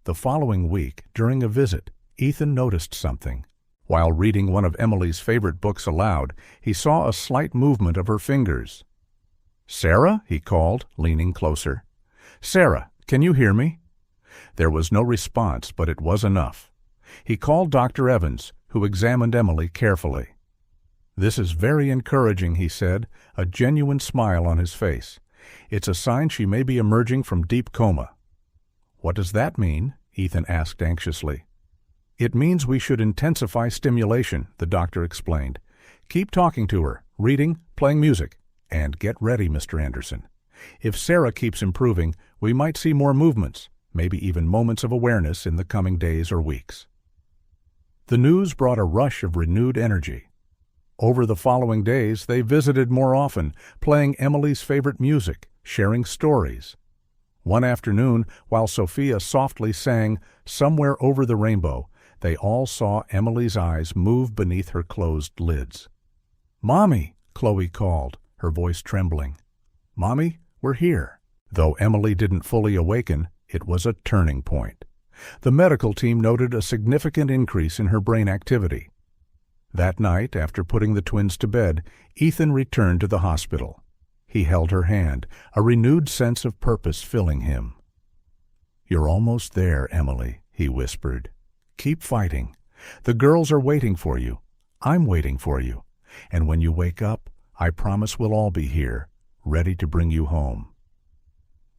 The following week, during a visit, Ethan noticed something. While reading one of Emily's favorite books aloud, he saw a slight movement of her fingers. "Sarah?" he called, leaning closer. "Sarah, can you hear me?" There was no response, but it was enough. He called Dr. Evans, who examined Emily carefully. "This is very encouraging," he said, a genuine smile on his face. "It's a sign she may be emerging from deep coma." "What does that mean?" Ethan asked anxiously. "It means we should intensify stimulation," the doctor explained. "Keep talking to her, reading, playing music. And get ready, Mr. Anderson. If Sarah keeps improving, we might see more movements, maybe even moments of awareness in the coming days or weeks." The news brought a rush of renewed energy. Over the following days, they visited more often, playing Emily's favorite music, sharing stories. One afternoon, while Sophia softly sang "Somewhere Over the Rainbow," they all saw Emily's eyes move beneath her closed lids. "Mommy," Chloe called, her voice trembling. "Mommy, we're here." Though Emily didn't fully awaken, it was a turning point. The medical team noted a significant increase in her brain activity. That night, after putting the twins to bed, Ethan returned to the hospital. He held her hand, a renewed sense of purpose filling him. "You're almost there, Emily," he whispered. "Keep fighting. The girls are waiting for you. I'm waiting for you. And when you wake up, I promise we'll all be here, ready to bring you home."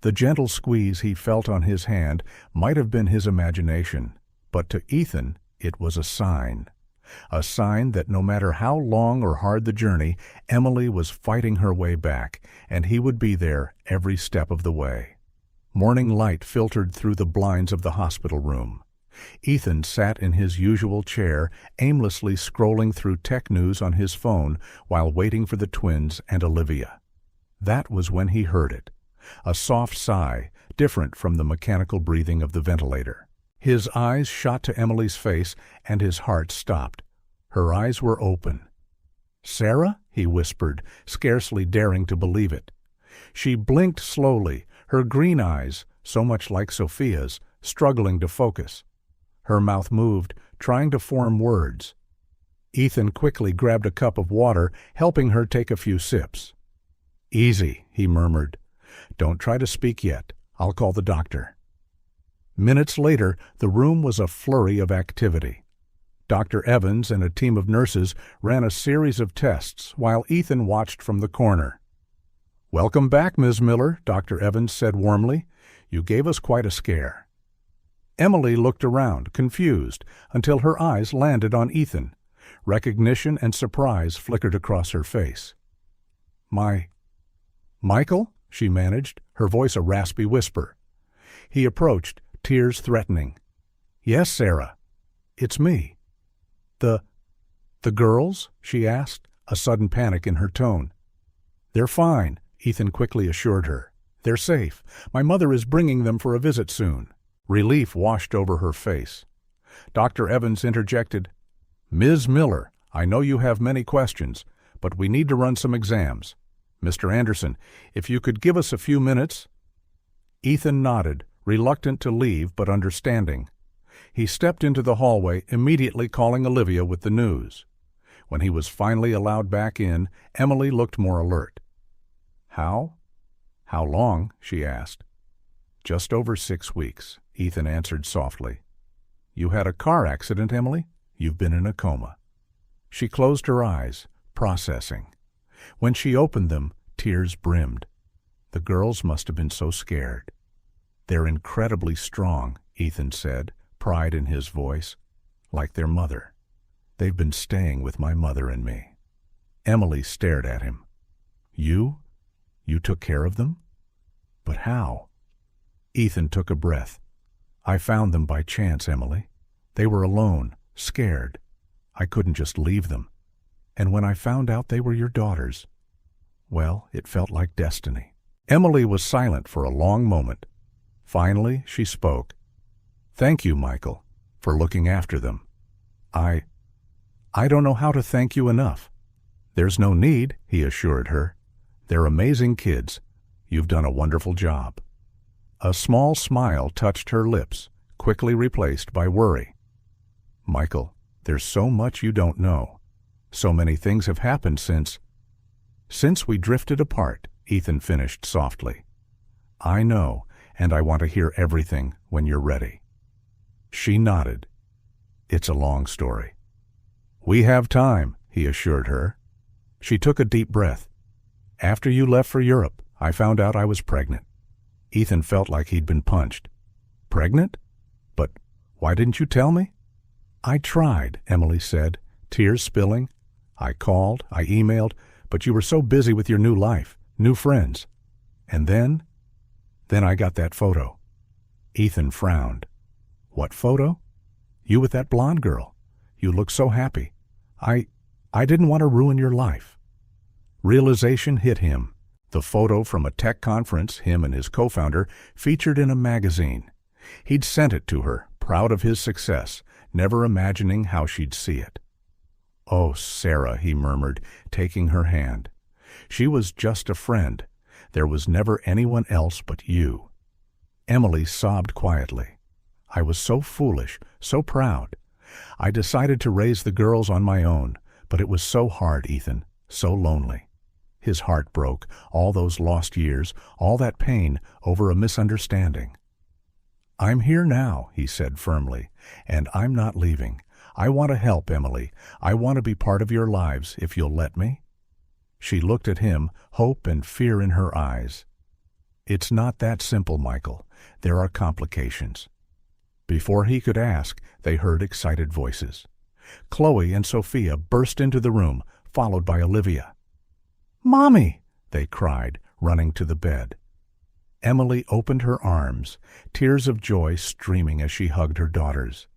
The gentle squeeze he felt on his hand might have been his imagination, but to Ethan it was a sign that no matter how long or hard the journey, Emily was fighting her way back, and he would be there every step of the way. Morning light filtered through the blinds of the hospital room. Ethan sat in his usual chair, aimlessly scrolling through tech news on his phone while waiting for the twins and Olivia. That was when he heard it. A soft sigh, different from the mechanical breathing of the ventilator. His eyes shot to Emily's face, and his heart stopped. Her eyes were open. "Sarah?" he whispered, scarcely daring to believe it. She blinked slowly, her green eyes, so much like Sophia's, struggling to focus. Her mouth moved, trying to form words. Ethan quickly grabbed a cup of water, helping her take a few sips. "Easy," he murmured. "Don't try to speak yet. I'll call the doctor." Minutes later, the room was a flurry of activity. Dr. Evans and a team of nurses ran a series of tests while Ethan watched from the corner. "Welcome back, Ms. Miller," Dr. Evans said warmly. "You gave us quite a scare." Emily looked around, confused, until her eyes landed on Ethan. Recognition and surprise flickered across her face. My... Michael? She managed, her voice a raspy whisper. He approached, tears threatening. Yes, Sarah. It's me. The girls? She asked, a sudden panic in her tone. They're fine, Ethan quickly assured her. They're safe. My mother is bringing them for a visit soon. Relief washed over her face. Dr. Evans interjected, Ms. Miller, I know you have many questions, but we need to run some exams. Mr. Anderson, if you could give us a few minutes. Ethan nodded, reluctant to leave but understanding. He stepped into the hallway, immediately calling Olivia with the news. When he was finally allowed back in, Emily looked more alert. How long? She asked. Just over 6 weeks, Ethan answered softly. You had a car accident, Emily? You've been in a coma. She closed her eyes, processing. When she opened them, tears brimmed. The girls must have been so scared. They're incredibly strong, Ethan said, pride in his voice, like their mother. They've been staying with my mother and me. Emily stared at him. You? You took care of them? But how? Ethan took a breath. I found them by chance, Emily. They were alone, scared. I couldn't just leave them. And when I found out they were your daughters, well, it felt like destiny. Emily was silent for a long moment. Finally, she spoke. Thank you, Michael, for looking after them. I don't know how to thank you enough. There's no need, he assured her. They're amazing kids. You've done a wonderful job. A small smile touched her lips, quickly replaced by worry. Michael, there's so much you don't know. So many things have happened since we drifted apart, Ethan finished softly. I know, and I want to hear everything when you're ready. She nodded. It's a long story. We have time, he assured her. She took a deep breath. After you left for Europe, I found out I was pregnant. Ethan felt like he'd been punched. Pregnant? But why didn't you tell me? I tried, Emily said, tears spilling. I called, I emailed, but you were so busy with your new life, new friends. And then I got that photo. Ethan frowned. What photo? You with that blonde girl. You look so happy. I didn't want to ruin your life. Realization hit him. The photo from a tech conference him and his co-founder featured in a magazine. He'd sent it to her, proud of his success, never imagining how she'd see it. Oh, Sarah, he murmured, taking her hand. She was just a friend. There was never anyone else but you. Emily sobbed quietly. I was so foolish, so proud. I decided to raise the girls on my own, but it was so hard, Ethan, so lonely. His heart broke, all those lost years, all that pain over a misunderstanding. I'm here now, he said firmly, and I'm not leaving. I want to help, Emily. I want to be part of your lives, if you'll let me. She looked at him, hope and fear in her eyes. It's not that simple, Michael. There are complications. Before he could ask, they heard excited voices. Chloe and Sophia burst into the room, followed by Olivia. Mommy! They cried, running to the bed. Emily opened her arms, tears of joy streaming as she hugged her daughters.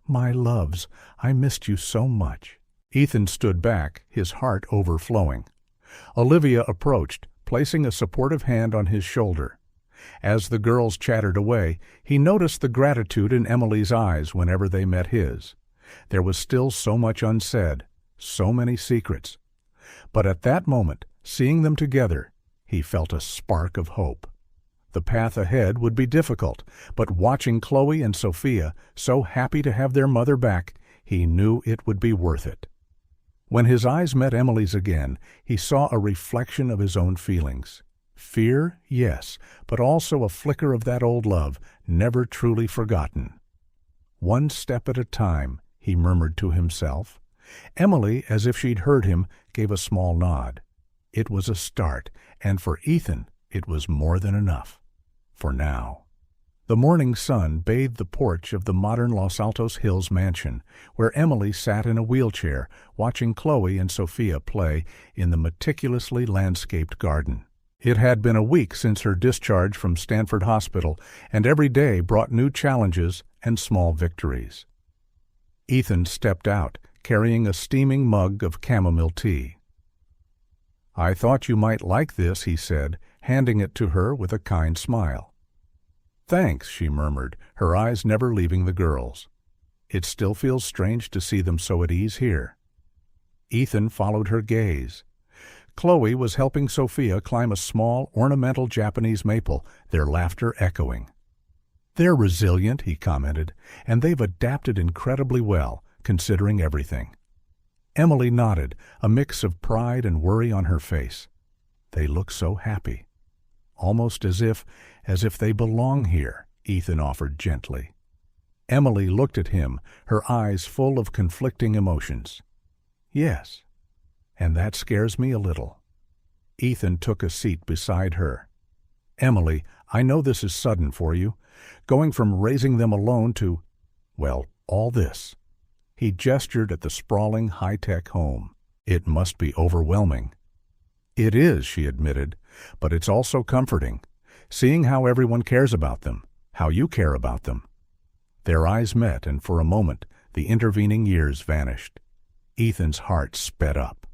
My loves, I missed you so much. Ethan stood back, his heart overflowing. Olivia approached, placing a supportive hand on his shoulder. As the girls chattered away, he noticed the gratitude in Emily's eyes whenever they met his. There was still so much unsaid, so many secrets. But at that moment, seeing them together, he felt a spark of hope. The path ahead would be difficult, but watching Chloe and Sophia, so happy to have their mother back, he knew it would be worth it. When his eyes met Emily's again, he saw a reflection of his own feelings. Fear, yes, but also a flicker of that old love, never truly forgotten. One step at a time, he murmured to himself. Emily, as if she'd heard him, gave a small nod. It was a start, and for Ethan, it was more than enough. For now. The morning sun bathed the porch of the modern Los Altos Hills mansion, where Emily sat in a wheelchair watching Chloe and Sophia play in the meticulously landscaped garden. It had been a week since her discharge from Stanford Hospital, and every day brought new challenges and small victories. Ethan stepped out, carrying a steaming mug of chamomile tea. "I thought you might like this," he said, handing it to her with a kind smile. "Thanks," she murmured, her eyes never leaving the girls. "It still feels strange to see them so at ease here." Ethan followed her gaze. Chloe was helping Sophia climb a small, ornamental Japanese maple, their laughter echoing. "They're resilient," he commented, "and they've adapted incredibly well, considering everything." Emily nodded, a mix of pride and worry on her face. "They look so happy. Almost as if they belong here," Ethan offered gently. Emily looked at him, her eyes full of conflicting emotions. "Yes, and that scares me a little." Ethan took a seat beside her. "Emily, I know this is sudden for you, going from raising them alone to, well, all this." He gestured at the sprawling high-tech home. "It must be overwhelming." "It is," she admitted, "but it's also comforting, seeing how everyone cares about them, how you care about them." Their eyes met, and for a moment the intervening years vanished. Ethan's heart sped up.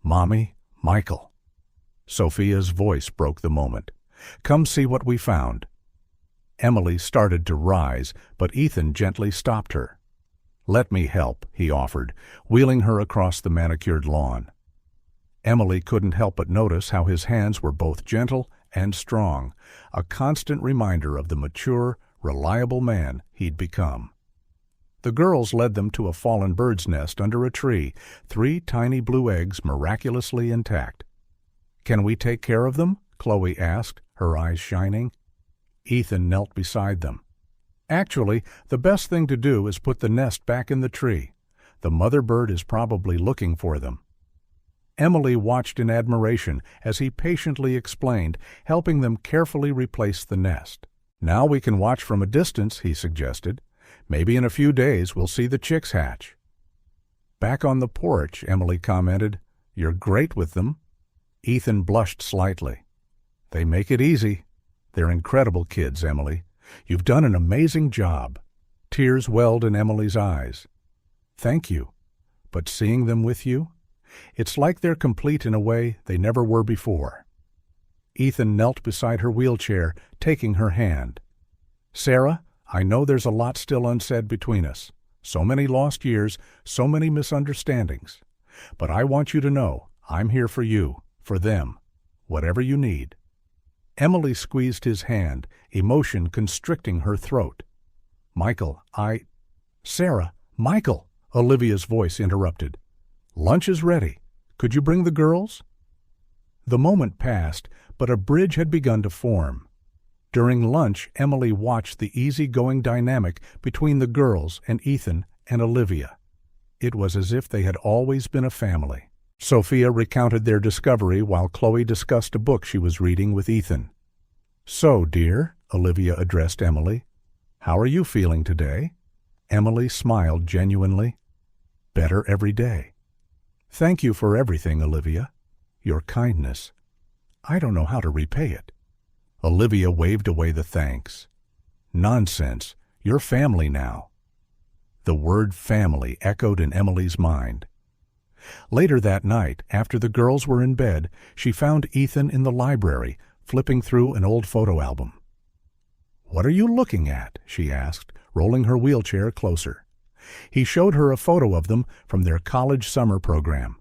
"Mommy, Michael." Sophia's voice broke the moment. "Come see what we found." Emily started to rise, but Ethan gently stopped her. "Let me help," he offered, wheeling her across the manicured lawn. Emily couldn't help but notice how his hands were both gentle and strong, a constant reminder of the mature, reliable man he'd become. The girls led them to a fallen bird's nest under a tree, 3 tiny blue eggs miraculously intact. "Can we take care of them?" Chloe asked, her eyes shining. Ethan knelt beside them. "Actually, the best thing to do is put the nest back in the tree. The mother bird is probably looking for them." Emily watched in admiration as he patiently explained, helping them carefully replace the nest. "Now we can watch from a distance," he suggested. "Maybe in a few days we'll see the chicks hatch." Back on the porch, Emily commented, "You're great with them." Ethan blushed slightly. "They make it easy. They're incredible kids, Emily. You've done an amazing job." Tears welled in Emily's eyes. "Thank you. But seeing them with you, it's like they're complete in a way they never were before." Ethan knelt beside her wheelchair, taking her hand. "Sarah, I know there's a lot still unsaid between us. So many lost years, so many misunderstandings. But I want you to know I'm here for you, for them, whatever you need." Emily squeezed his hand, emotion constricting her throat. "Michael, Sarah, Michael!" Olivia's voice interrupted. "Lunch is ready. Could you bring the girls?" The moment passed, but a bridge had begun to form. During lunch, Emily watched the easy-going dynamic between the girls and Ethan and Olivia. It was as if they had always been a family. Sophia recounted their discovery while Chloe discussed a book she was reading with Ethan. "So, dear," Olivia addressed Emily, "how are you feeling today?" Emily smiled genuinely. "Better every day." "Thank you for everything, Olivia. Your kindness. I don't know how to repay it." Olivia waved away the thanks. "Nonsense. You're family now." The word family echoed in Emily's mind. Later that night, after the girls were in bed, she found Ethan in the library, flipping through an old photo album. "What are you looking at?" she asked, rolling her wheelchair closer. He showed her a photo of them from their college summer program.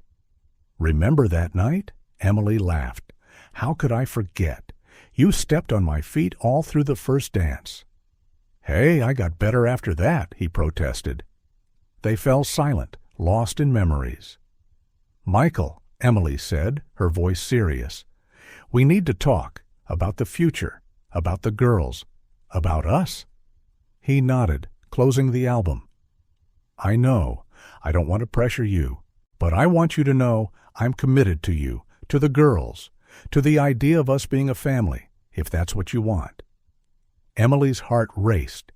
"Remember that night?" Emily laughed. "How could I forget? You stepped on my feet all through the first dance." "Hey, I got better after that," he protested. They fell silent, lost in memories. "Michael," Emily said, her voice serious, "we need to talk about the future, about the girls, about us." He nodded, closing the album. "I know, I don't want to pressure you, but I want you to know I'm committed to you, to the girls, to the idea of us being a family, if that's what you want." Emily's heart raced.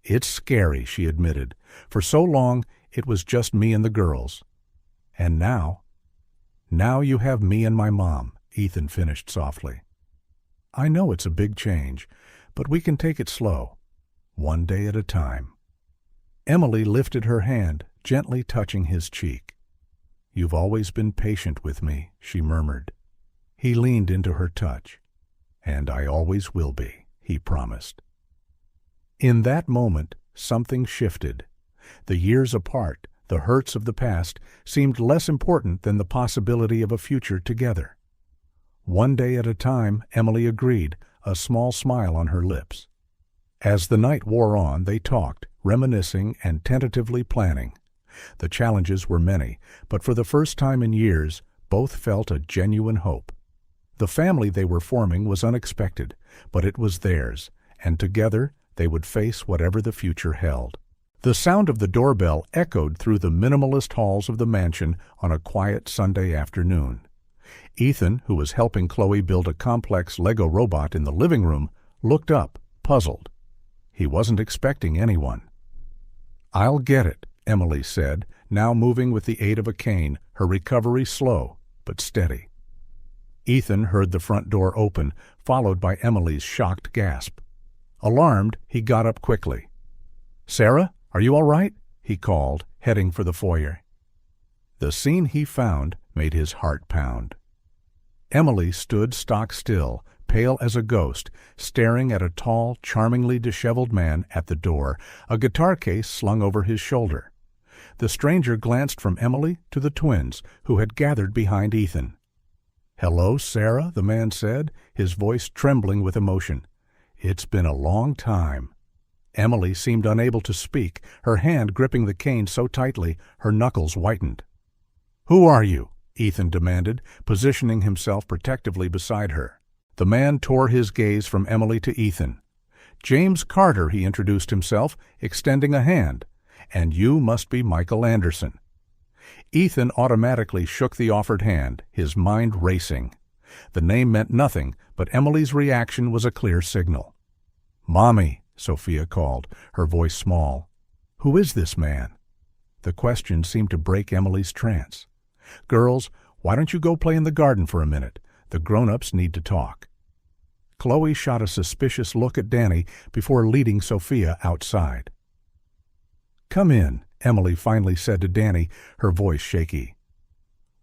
"It's scary," she admitted. "For so long, it was just me and the girls. And now you have me and my mom," Ethan finished softly. "I know it's a big change, but we can take it slow, one day at a time." Emily lifted her hand, gently touching his cheek. "You've always been patient with me," she murmured. He leaned into her touch. "And I always will be," he promised. In that moment, something shifted. The years apart, the hurts of the past, seemed less important than the possibility of a future together. One day at a time, Emily agreed, a small smile on her lips. As the night wore on, they talked, reminiscing and tentatively planning. The challenges were many, but for the first time in years, both felt a genuine hope. The family they were forming was unexpected, but it was theirs, and together they would face whatever the future held. The sound of the doorbell echoed through the minimalist halls of the mansion on a quiet Sunday afternoon. Ethan, who was helping Chloe build a complex Lego robot in the living room, looked up, puzzled. He wasn't expecting anyone. "I'll get it," Emily said, now moving with the aid of a cane, her recovery slow but steady. Ethan heard the front door open, followed by Emily's shocked gasp. Alarmed, he got up quickly. "Sarah, are you all right?" he called, heading for the foyer. The scene he found made his heart pound. Emily stood stock still, pale as a ghost, staring at a tall, charmingly disheveled man at the door, a guitar case slung over his shoulder. The stranger glanced from Emily to the twins, who had gathered behind Ethan. "Hello, Sarah," the man said, his voice trembling with emotion. "It's been a long time." Emily seemed unable to speak, her hand gripping the cane so tightly her knuckles whitened. "Who are you?" Ethan demanded, positioning himself protectively beside her. The man tore his gaze from Emily to Ethan. "James Carter," he introduced himself, extending a hand. "And you must be Michael Anderson." Ethan automatically shook the offered hand, his mind racing. The name meant nothing, but Emily's reaction was a clear signal. "Mommy," Sophia called, her voice small. "Who is this man?" The question seemed to break Emily's trance. "Girls, why don't you go play in the garden for a minute? The grown-ups need to talk." Chloe shot a suspicious look at Danny before leading Sophia outside. "Come in," Emily finally said to Danny, her voice shaky.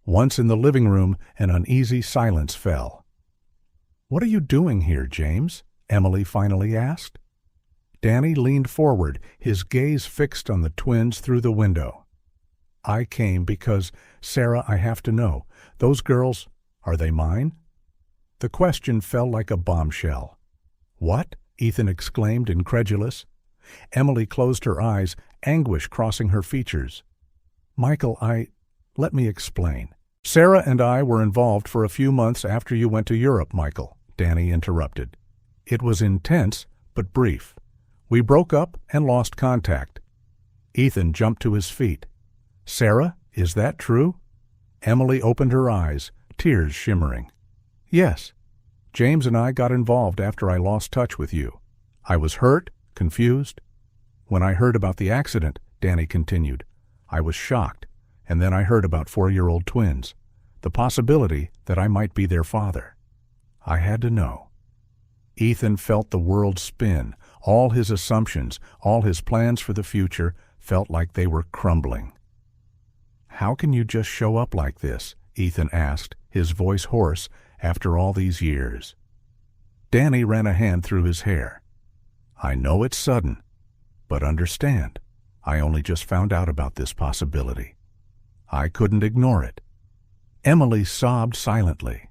Once in the living room, an uneasy silence fell. "What are you doing here, James?" Emily finally asked. Danny leaned forward, his gaze fixed on the twins through the window. "I came because, Sarah, I have to know, those girls, are they mine?" The question fell like a bombshell. "What?" Ethan exclaimed, incredulous. Emily closed her eyes, anguish crossing her features. "Michael, let me explain. Sarah and I were involved for a few months after you went to Europe, Michael," Danny interrupted. "It was intense, but brief. We broke up and lost contact." Ethan jumped to his feet. "Sarah, is that true?" Emily opened her eyes, tears shimmering. "Yes. James and I got involved after I lost touch with you. I was hurt, confused. When I heard about the accident," Danny continued, "I was shocked, and then I heard about 4-year-old twins, the possibility that I might be their father. I had to know." Ethan felt the world spin. All his assumptions, all his plans for the future felt like they were crumbling. "How can you just show up like this?" Ethan asked, his voice hoarse, "after all these years?" Danny ran a hand through his hair. "I know it's sudden, but understand, I only just found out about this possibility. I couldn't ignore it." Emily sobbed silently.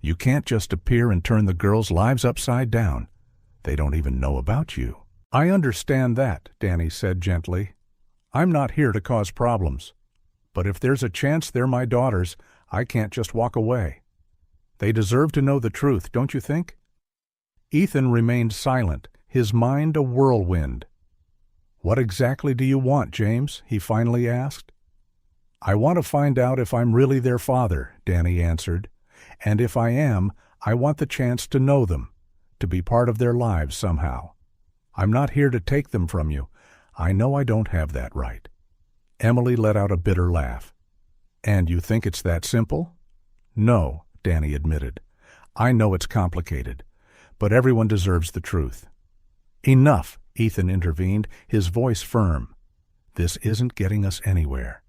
"You can't just appear and turn the girls' lives upside down. They don't even know about you." "I understand that," Danny said gently. "I'm not here to cause problems. But if there's a chance they're my daughters, I can't just walk away. They deserve to know the truth, don't you think?" Ethan remained silent, his mind a whirlwind. "What exactly do you want, James?" he finally asked. "I want to find out if I'm really their father," Danny answered. "And if I am, I want the chance to know them, to be part of their lives somehow. I'm not here to take them from you. I know I don't have that right." Emily let out a bitter laugh. "And you think it's that simple?" "No," Danny admitted. "I know it's complicated, but everyone deserves the truth." "Enough," Ethan intervened, his voice firm. "This isn't getting us anywhere.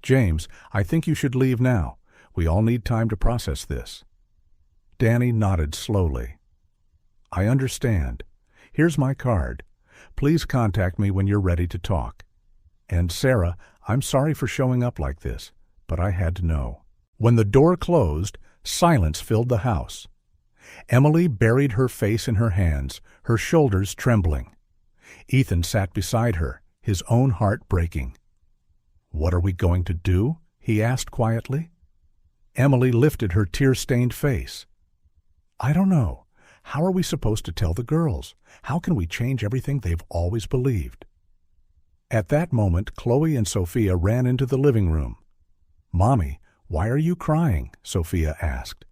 James, I think you should leave now. We all need time to process this." Danny nodded slowly. "I understand. Here's my card. Please contact me when you're ready to talk. And Sarah, I'm sorry for showing up like this, but I had to know." When the door closed, silence filled the house. Emily buried her face in her hands, her shoulders trembling. Ethan sat beside her, his own heart breaking. "What are we going to do?" he asked quietly. Emily lifted her tear-stained face. "I don't know. How are we supposed to tell the girls? How can we change everything they've always believed?" At that moment, Chloe and Sophia ran into the living room. "Mommy, why are you crying?" Sophia asked.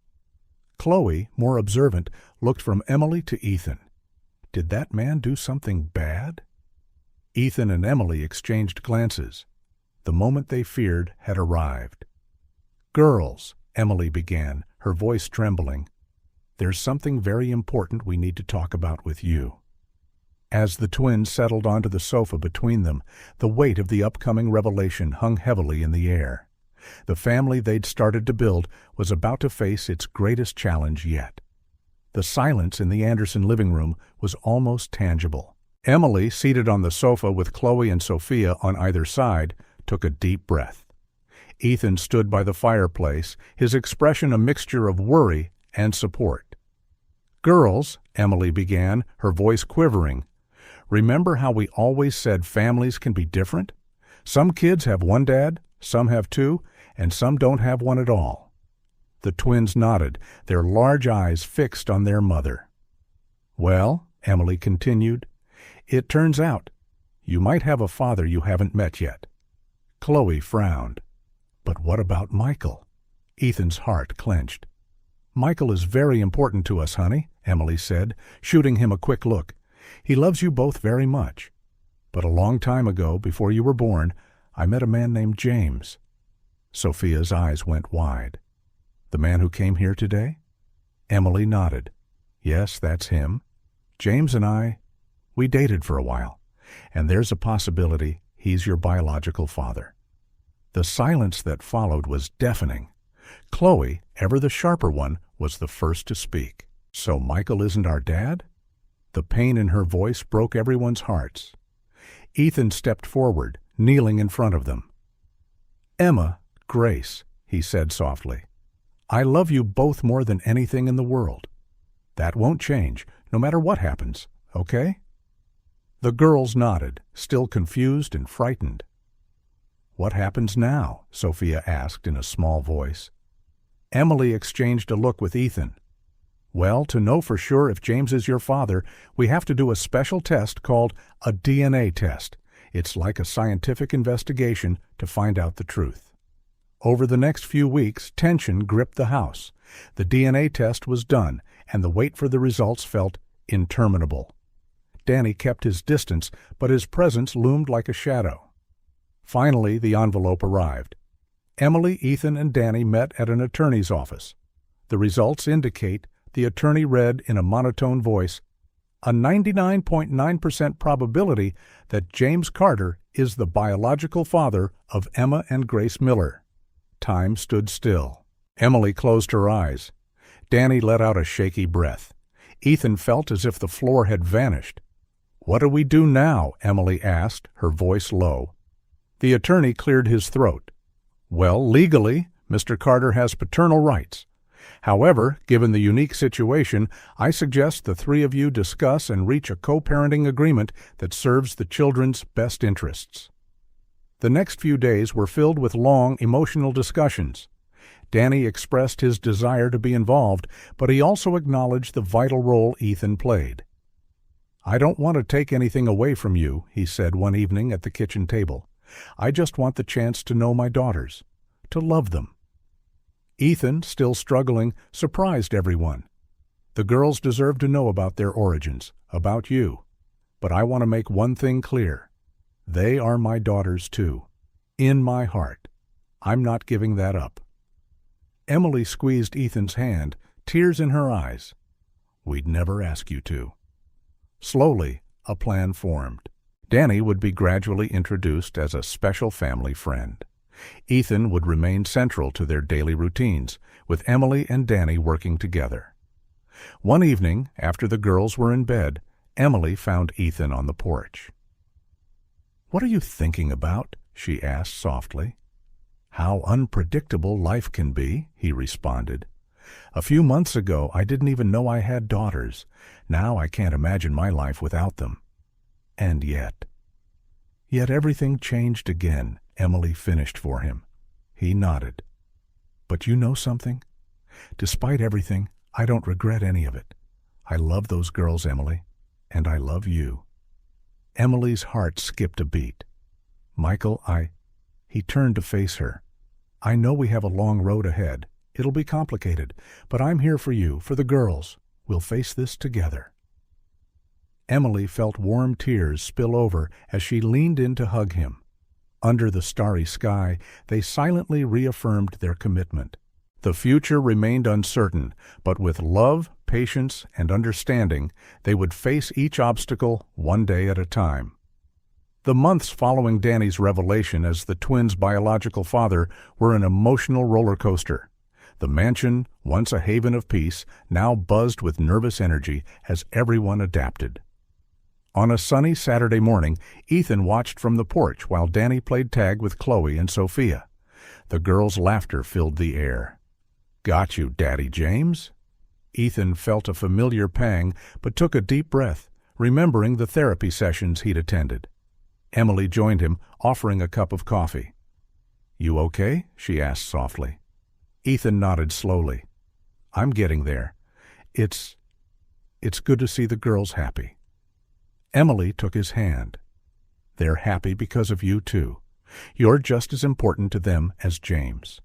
Chloe, more observant, looked from Emily to Ethan. Did that man do something bad? Ethan and Emily exchanged glances. The moment they feared had arrived. "Girls," Emily began, her voice trembling, "there's something very important we need to talk about with you." As the twins settled onto the sofa between them, the weight of the upcoming revelation hung heavily in the air. The family they'd started to build was about to face its greatest challenge yet. The silence in the Anderson living room was almost tangible. Emily, seated on the sofa with Chloe and Sophia on either side, took a deep breath. Ethan stood by the fireplace, his expression a mixture of worry and support. "Girls," Emily began, her voice quivering, "remember how we always said families can be different? Some kids have one dad, some have two, and some don't have one at all." The twins nodded, their large eyes fixed on their mother. "Well," Emily continued, "it turns out you might have a father you haven't met yet." Chloe frowned. "But what about Michael?" Ethan's heart clenched. "Michael is very important to us, honey," Emily said, shooting him a quick look. "He loves you both very much. But a long time ago, before you were born, I met a man named James." Sophia's eyes went wide. "The man who came here today?" Emily nodded. "Yes, that's him. James and we dated for a while, and there's a possibility he's your biological father." The silence that followed was deafening. Chloe, ever the sharper one, was the first to speak. "So Michael isn't our dad?" The pain in her voice broke everyone's hearts. Ethan stepped forward, kneeling in front of them. "Emma, Grace," he said softly, "I love you both more than anything in the world. That won't change, no matter what happens, okay?" The girls nodded, still confused and frightened. "What happens now?" Sophia asked in a small voice. Emily exchanged a look with Ethan. "Well, to know for sure if James is your father, we have to do a special test called a DNA test. It's like a scientific investigation to find out the truth." Over the next few weeks, tension gripped the house. The DNA test was done, and the wait for the results felt interminable. Danny kept his distance, but his presence loomed like a shadow. Finally, the envelope arrived. Emily, Ethan, and Danny met at an attorney's office. The results indicate, the attorney read in a monotone voice, a 99.9% probability that James Carter is the biological father of Emma and Grace Miller. Time stood still. Emily closed her eyes. Danny let out a shaky breath. Ethan felt as if the floor had vanished. "What do we do now?" Emily asked, her voice low. The attorney cleared his throat. "Well, legally, Mr. Carter has paternal rights. However, given the unique situation, I suggest the three of you discuss and reach a co-parenting agreement that serves the children's best interests." The next few days were filled with long, emotional discussions. Danny expressed his desire to be involved, but he also acknowledged the vital role Ethan played. "I don't want to take anything away from you," he said one evening at the kitchen table. "I just want the chance to know my daughters, to love them." Ethan, still struggling, surprised everyone. The girls deserve to know about their origins, about you. But I want to make one thing clear. They are my daughters too. In my heart. I'm not giving that up." Emily squeezed Ethan's hand, tears in her eyes. "We'd never ask you to." Slowly, a plan formed. Danny would be gradually introduced as a special family friend. Ethan would remain central to their daily routines, with Emily and Danny working together. One evening, after the girls were in bed, Emily found Ethan on the porch. "What are you thinking about?" she asked softly. "How unpredictable life can be," he responded. "A few months ago, I didn't even know I had daughters. Now I can't imagine my life without them. And yet everything changed again," Emily finished for him. He nodded. "But you know something? Despite everything, I don't regret any of it. I love those girls, Emily, and I love you." Emily's heart skipped a beat. "Michael, He turned to face her. "I know we have a long road ahead. It'll be complicated, but I'm here for you, for the girls. We'll face this together." Emily felt warm tears spill over as she leaned in to hug him. Under the starry sky, they silently reaffirmed their commitment. The future remained uncertain, but with love, patience, and understanding, they would face each obstacle one day at a time. The months following Danny's revelation as the twins' biological father were an emotional roller coaster. The mansion, once a haven of peace, now buzzed with nervous energy as everyone adapted. On a sunny Saturday morning, Ethan watched from the porch while Danny played tag with Chloe and Sophia. The girls' laughter filled the air. "Got you, Daddy James." Ethan felt a familiar pang, but took a deep breath, remembering the therapy sessions he'd attended. Emily joined him, offering a cup of coffee. "You okay?" she asked softly. Ethan nodded slowly. "I'm getting there. It's good to see the girls happy." Emily took his hand. "They're happy because of you, too. You're just as important to them as James."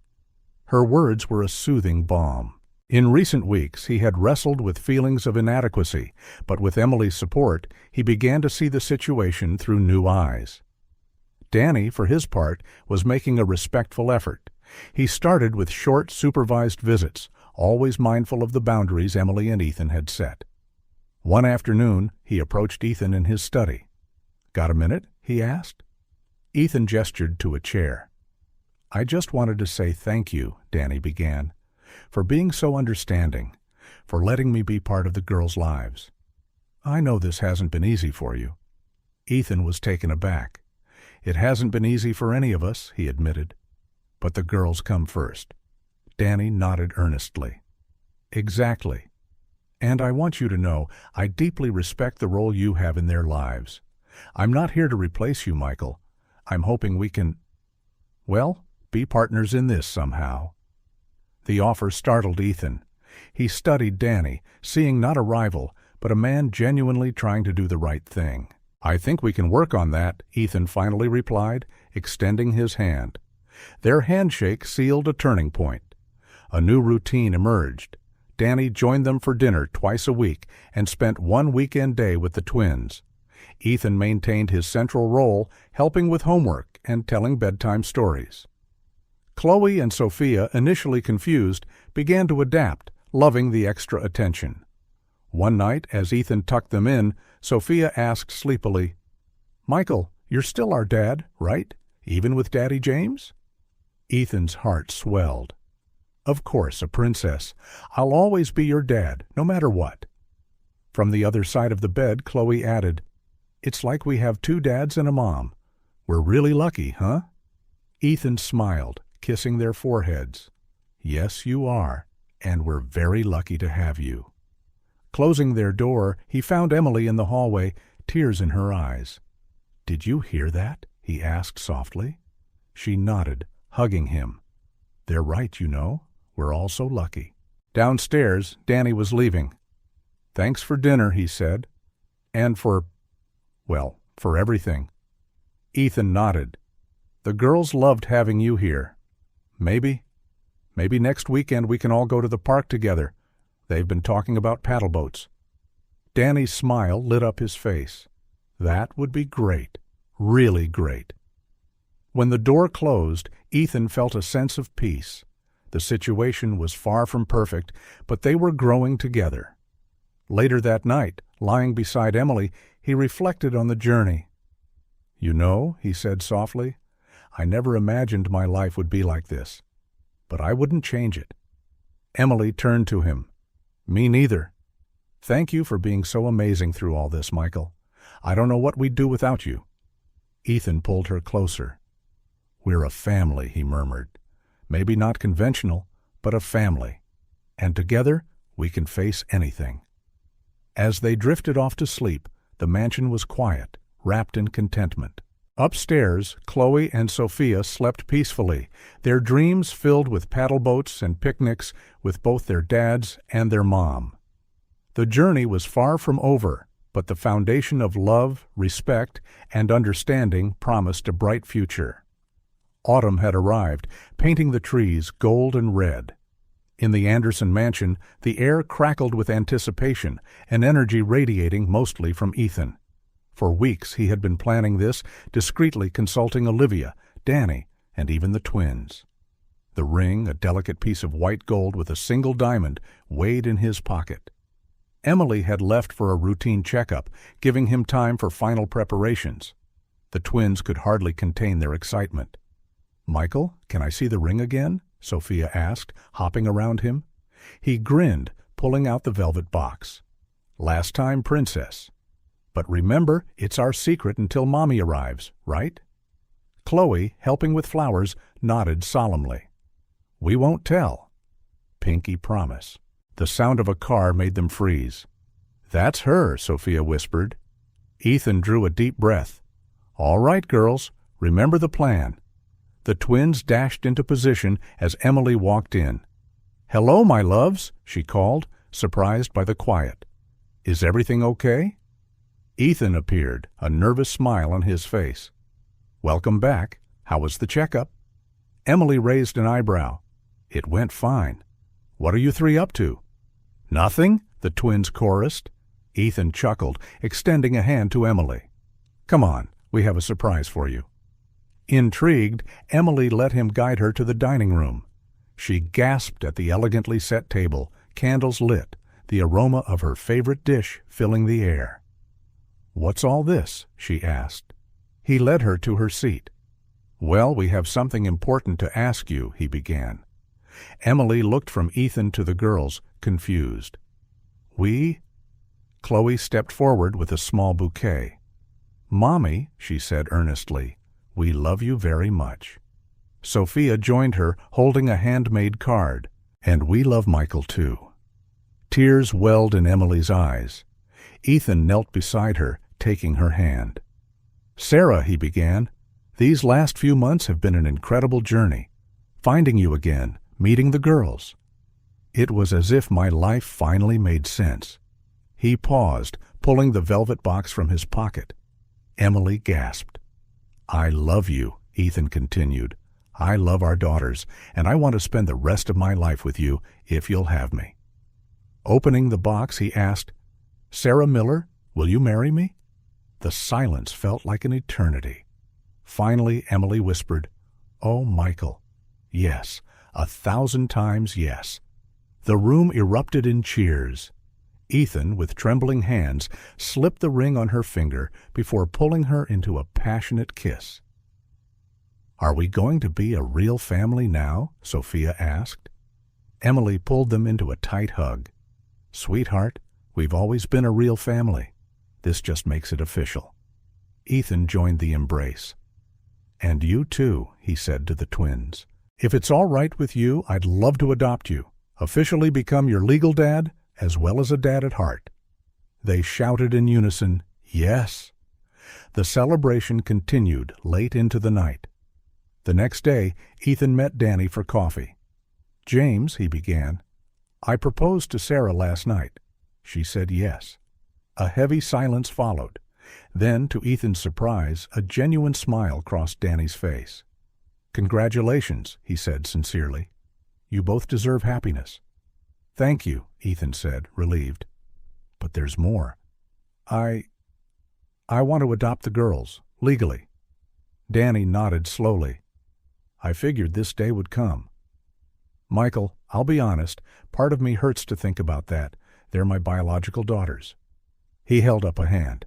Her words were a soothing balm. In recent weeks, he had wrestled with feelings of inadequacy, but with Emily's support, he began to see the situation through new eyes. Danny, for his part, was making a respectful effort. He started with short, supervised visits, always mindful of the boundaries Emily and Ethan had set. One afternoon, he approached Ethan in his study. "Got a minute?" he asked. Ethan gestured to a chair. "I just wanted to say thank you," Danny began, "for being so understanding, for letting me be part of the girls' lives. I know this hasn't been easy for you." Ethan was taken aback. "It hasn't been easy for any of us," he admitted. "But the girls come first." Danny nodded earnestly. "Exactly. And I want you to know I deeply respect the role you have in their lives. I'm not here to replace you, Michael. I'm hoping we can, be partners in this somehow." The offer startled Ethan. He studied Danny, seeing not a rival, but a man genuinely trying to do the right thing. "I think we can work on that," Ethan finally replied, extending his hand. Their handshake sealed a turning point. A new routine emerged. Danny joined them for dinner twice a week and spent one weekend day with the twins. Ethan maintained his central role, helping with homework and telling bedtime stories. Chloe and Sophia, initially confused, began to adapt, loving the extra attention. One night, as Ethan tucked them in, Sophia asked sleepily, "Michael, you're still our dad, right? Even with Daddy James?" Ethan's heart swelled. "Of course, a princess. I'll always be your dad, no matter what." From the other side of the bed, Chloe added, "It's like we have two dads and a mom. We're really lucky, huh?" Ethan smiled, kissing their foreheads. "Yes, you are, and we're very lucky to have you." Closing their door, he found Emily in the hallway, tears in her eyes. "Did you hear that?" he asked softly. She nodded, hugging him. "They're right, you know. We're all so lucky." Downstairs, Danny was leaving. "Thanks for dinner," he said. "And for everything." Ethan nodded. "The girls loved having you here. Maybe next weekend we can all go to the park together. They've been talking about paddle boats. Danny's smile lit up his face. That would be great. Really great. When the door closed, Ethan felt a sense of peace. The situation was far from perfect, but they were growing together. Later that night, lying beside Emily, he reflected on the journey. "You know," he said softly, "I never imagined my life would be like this. But I wouldn't change it." Emily turned to him. "Me neither. Thank you for being so amazing through all this, Michael. I don't know what we'd do without you." Ethan pulled her closer. "We're a family," he murmured. "Maybe not conventional, but a family. And together we can face anything." As they drifted off to sleep, the mansion was quiet, wrapped in contentment. Upstairs, Chloe and Sophia slept peacefully, their dreams filled with paddle boats and picnics with both their dads and their mom. The journey was far from over, but the foundation of love, respect, and understanding promised a bright future. Autumn had arrived, painting the trees gold and red. In the Anderson mansion, the air crackled with anticipation, an energy radiating mostly from Ethan. For weeks he had been planning this, discreetly consulting Olivia, Danny, and even the twins. The ring, a delicate piece of white gold with a single diamond, weighed in his pocket. Emily had left for a routine checkup, giving him time for final preparations. The twins could hardly contain their excitement. "Michael, can I see the ring again?" Sophia asked, hopping around him. He grinned, pulling out the velvet box. "Last time, Princess. But remember, it's our secret until Mommy arrives, right?" Chloe, helping with flowers, nodded solemnly. "We won't tell." Pinky promise. The sound of a car made them freeze. "That's her," Sophia whispered. Ethan drew a deep breath. "All right, girls, remember the plan." The twins dashed into position as Emily walked in. "Hello, my loves," she called, surprised by the quiet. "Is everything okay?" Ethan appeared, a nervous smile on his face. "Welcome back. How was the checkup?" Emily raised an eyebrow. "It went fine. What are you three up to?" "Nothing," the twins chorused. Ethan chuckled, extending a hand to Emily. "Come on, we have a surprise for you." Intrigued, Emily let him guide her to the dining room. She gasped at the elegantly set table, candles lit, the aroma of her favorite dish filling the air. "What's all this?" she asked. He led her to her seat. "Well, we have something important to ask you," he began. Emily looked from Ethan to the girls, confused. "We?" Chloe stepped forward with a small bouquet. "Mommy," she said earnestly, "we love you very much." Sophia joined her, holding a handmade card. "And we love Michael, too." Tears welled in Emily's eyes. Ethan knelt beside her, taking her hand. "Sarah," he began, "these last few months have been an incredible journey. Finding you again, meeting the girls. It was as if my life finally made sense." He paused, pulling the velvet box from his pocket. Emily gasped. "I love you," Ethan continued. "I love our daughters, and I want to spend the rest of my life with you, if you'll have me." Opening the box, he asked, "Sarah Miller, will you marry me?" The silence felt like an eternity. Finally, Emily whispered, "Oh, Michael, yes, 1,000 times yes." The room erupted in cheers. Ethan, with trembling hands, slipped the ring on her finger before pulling her into a passionate kiss. "Are we going to be a real family now?" Sophia asked. Emily pulled them into a tight hug. "Sweetheart, we've always been a real family. This just makes it official." Ethan joined the embrace. "And you too," he said to the twins. "If it's all right with you, I'd love to adopt you, officially become your legal dad, as well as a dad at heart." They shouted in unison, "Yes." The celebration continued late into the night. The next day, Ethan met Danny for coffee. "James," he began, "I proposed to Sarah last night." She said yes. A heavy silence followed. Then, to Ethan's surprise, a genuine smile crossed Danny's face. "Congratulations," he said sincerely. "You both deserve happiness." "Thank you," Ethan said, relieved. "But there's more. I want to adopt the girls, legally." Danny nodded slowly. "I figured this day would come." "Michael, I'll be honest, part of me hurts to think about that. They're my biological daughters." He held up a hand.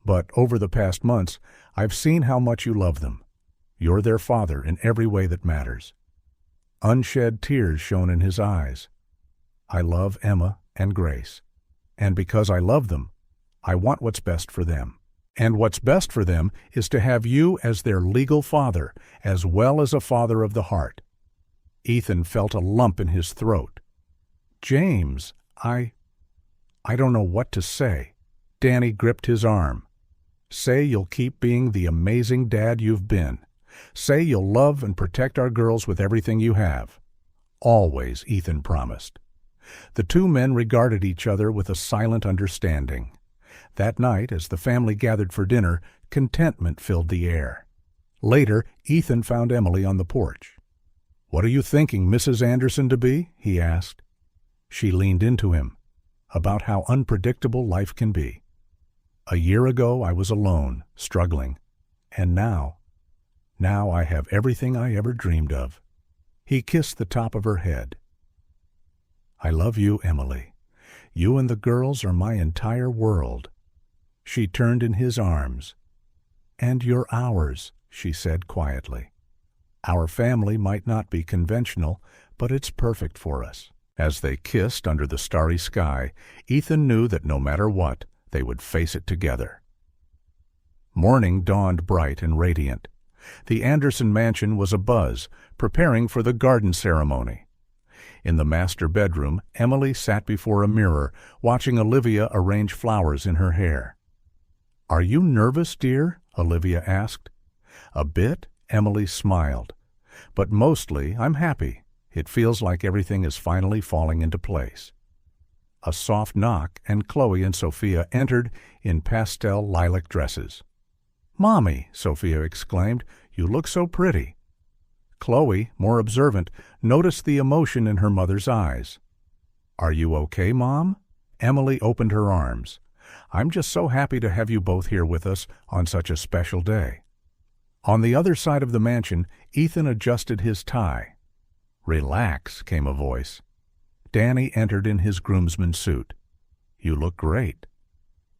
"But over the past months, I've seen how much you love them. You're their father in every way that matters." Unshed tears shone in his eyes. "I love Emma and Grace. And because I love them, I want what's best for them. And what's best for them is to have you as their legal father, as well as a father of the heart." Ethan felt a lump in his throat. "James, I don't know what to say." Danny gripped his arm. "Say you'll keep being the amazing dad you've been. Say you'll love and protect our girls with everything you have." "Always," Ethan promised. The two men regarded each other with a silent understanding. That night, as the family gathered for dinner, contentment filled the air. Later, Ethan found Emily on the porch. "What are you thinking Mrs. Anderson to be?" he asked. She leaned into him, about how unpredictable life can be. "A year ago I was alone, struggling, and now I have everything I ever dreamed of." He kissed the top of her head. "I love you, Emily. You and the girls are my entire world." She turned in his arms. "And you're ours," she said quietly. "Our family might not be conventional, but it's perfect for us." As they kissed under the starry sky, Ethan knew that no matter what, they would face it together. Morning dawned bright and radiant. The Anderson mansion was abuzz, preparing for the garden ceremony. In the master bedroom, Emily sat before a mirror, watching Olivia arrange flowers in her hair. "Are you nervous, dear?" Olivia asked. "A bit," Emily smiled. "But mostly I'm happy. It feels like everything is finally falling into place." A soft knock, and Chloe and Sophia entered in pastel lilac dresses. "Mommy," Sophia exclaimed, "you look so pretty." Chloe, more observant, noticed the emotion in her mother's eyes. "Are you okay, Mom?" Emily opened her arms. "I'm just so happy to have you both here with us on such a special day." On the other side of the mansion, Ethan adjusted his tie. "Relax," came a voice. Danny entered in his groomsman suit. "You look great."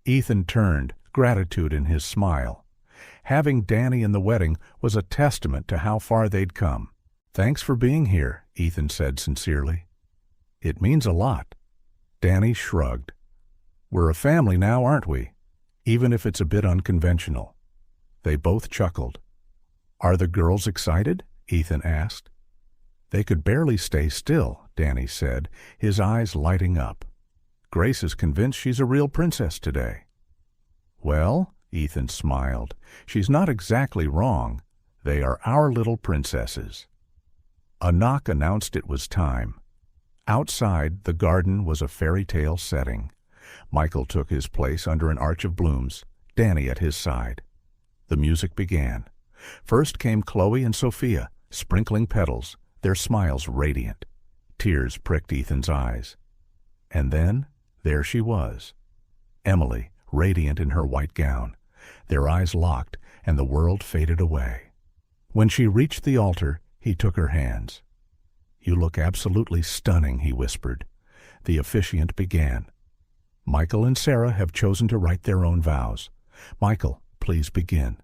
Ethan turned, gratitude in his smile. Having Danny in the wedding was a testament to how far they'd come. "Thanks for being here," Ethan said sincerely. "It means a lot." Danny shrugged. "We're a family now, aren't we? Even if it's a bit unconventional." They both chuckled. "Are the girls excited?" Ethan asked. "They could barely stay still," Danny said, his eyes lighting up. "Grace is convinced she's a real princess today." "Well," Ethan smiled, "she's not exactly wrong. They are our little princesses." A knock announced it was time. Outside, the garden was a fairy tale setting. Michael took his place under an arch of blooms, Danny at his side. The music began. First came Chloe and Sophia, sprinkling petals, their smiles radiant. Tears pricked Ethan's eyes. And then, there she was, Emily, radiant in her white gown. Their eyes locked, and the world faded away. When she reached the altar, he took her hands. "You look absolutely stunning," he whispered. The officiant began. "Michael and Sarah have chosen to write their own vows. Michael, please begin."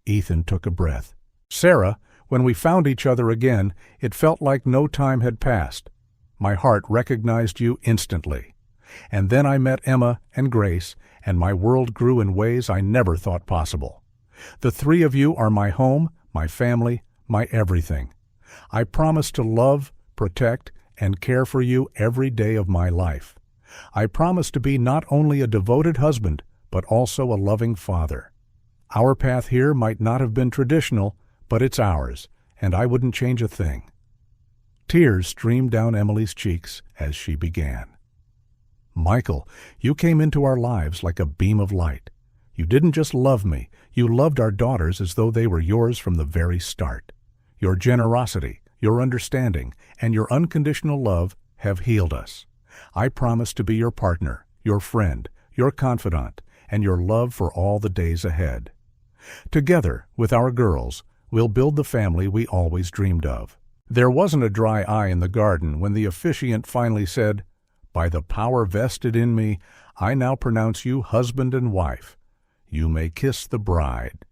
Ethan took a breath. "Sarah, when we found each other again, it felt like no time had passed. My heart recognized you instantly. And then I met Emma and Grace, and my world grew in ways I never thought possible. The three of you are my home, my family, my everything. I promise to love, protect, and care for you every day of my life. I promise to be not only a devoted husband, but also a loving father. Our path here might not have been traditional, but it's ours, and I wouldn't change a thing." Tears streamed down Emily's cheeks as she began. "Michael, you came into our lives like a beam of light. You didn't just love me, you loved our daughters as though they were yours from the very start. Your generosity, your understanding, and your unconditional love have healed us. I promise to be your partner, your friend, your confidant, and your love for all the days ahead. Together, with our girls, we'll build the family we always dreamed of." There wasn't a dry eye in the garden when the officiant finally said, "By the power vested in me, I now pronounce you husband and wife. You may kiss the bride."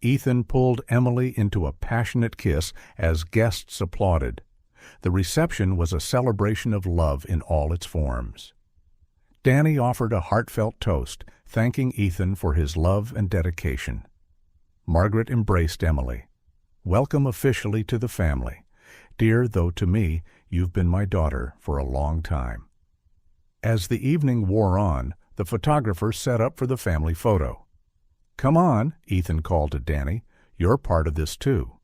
Ethan pulled Emily into a passionate kiss as guests applauded. The reception was a celebration of love in all its forms. Danny offered a heartfelt toast, thanking Ethan for his love and dedication. Margaret embraced Emily. "Welcome officially to the family. Dear, though to me, you've been my daughter for a long time." As the evening wore on, the photographer set up for the family photo. "Come on," Ethan called to Danny. "You're part of this too."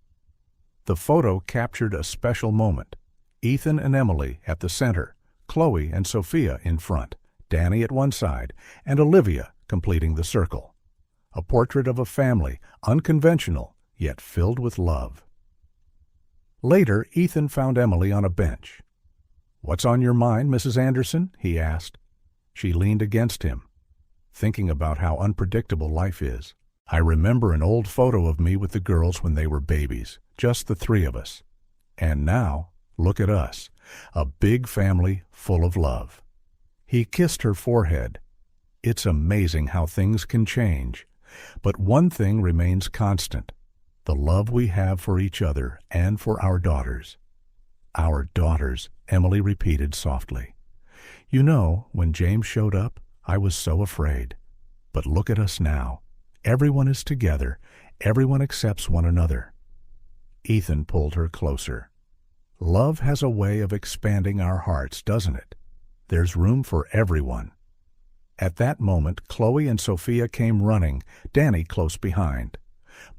The photo captured a special moment. Ethan and Emily at the center, Chloe and Sophia in front, Danny at one side, and Olivia completing the circle. A portrait of a family, unconventional, yet filled with love. Later, Ethan found Emily on a bench. "What's on your mind, Mrs. Anderson?" he asked. She leaned against him, thinking about how unpredictable life is. "I remember an old photo of me with the girls when they were babies, just the three of us. And now, look at us, a big family full of love." He kissed her forehead. "It's amazing how things can change. But one thing remains constant, the love we have for each other and for our daughters." "Our daughters," Emily repeated softly. "You know, when James showed up, I was so afraid. But look at us now. Everyone is together. Everyone accepts one another." Ethan pulled her closer. "Love has a way of expanding our hearts, doesn't it? There's room for everyone." At that moment, Chloe and Sophia came running, Danny close behind.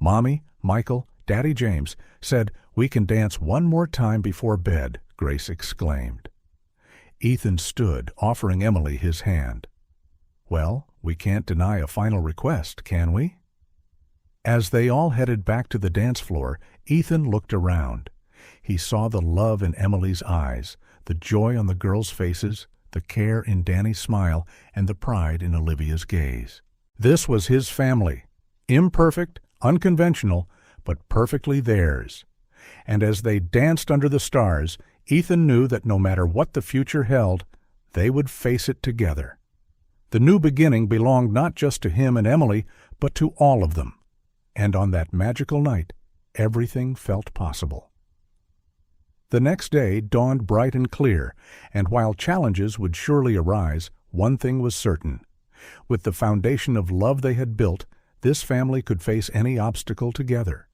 "Mommy, Michael, Daddy James said we can dance one more time before bed," Grace exclaimed. Ethan stood, offering Emily his hand. "Well, we can't deny a final request, can we?" As they all headed back to the dance floor, Ethan looked around. He saw the love in Emily's eyes, the joy on the girls' faces, the care in Danny's smile, and the pride in Olivia's gaze. This was his family, imperfect, unconventional, but perfectly theirs. And as they danced under the stars, Ethan knew that no matter what the future held, they would face it together. The new beginning belonged not just to him and Emily, but to all of them. And on that magical night, everything felt possible. The next day dawned bright and clear, and while challenges would surely arise, one thing was certain. With the foundation of love they had built, this family could face any obstacle together.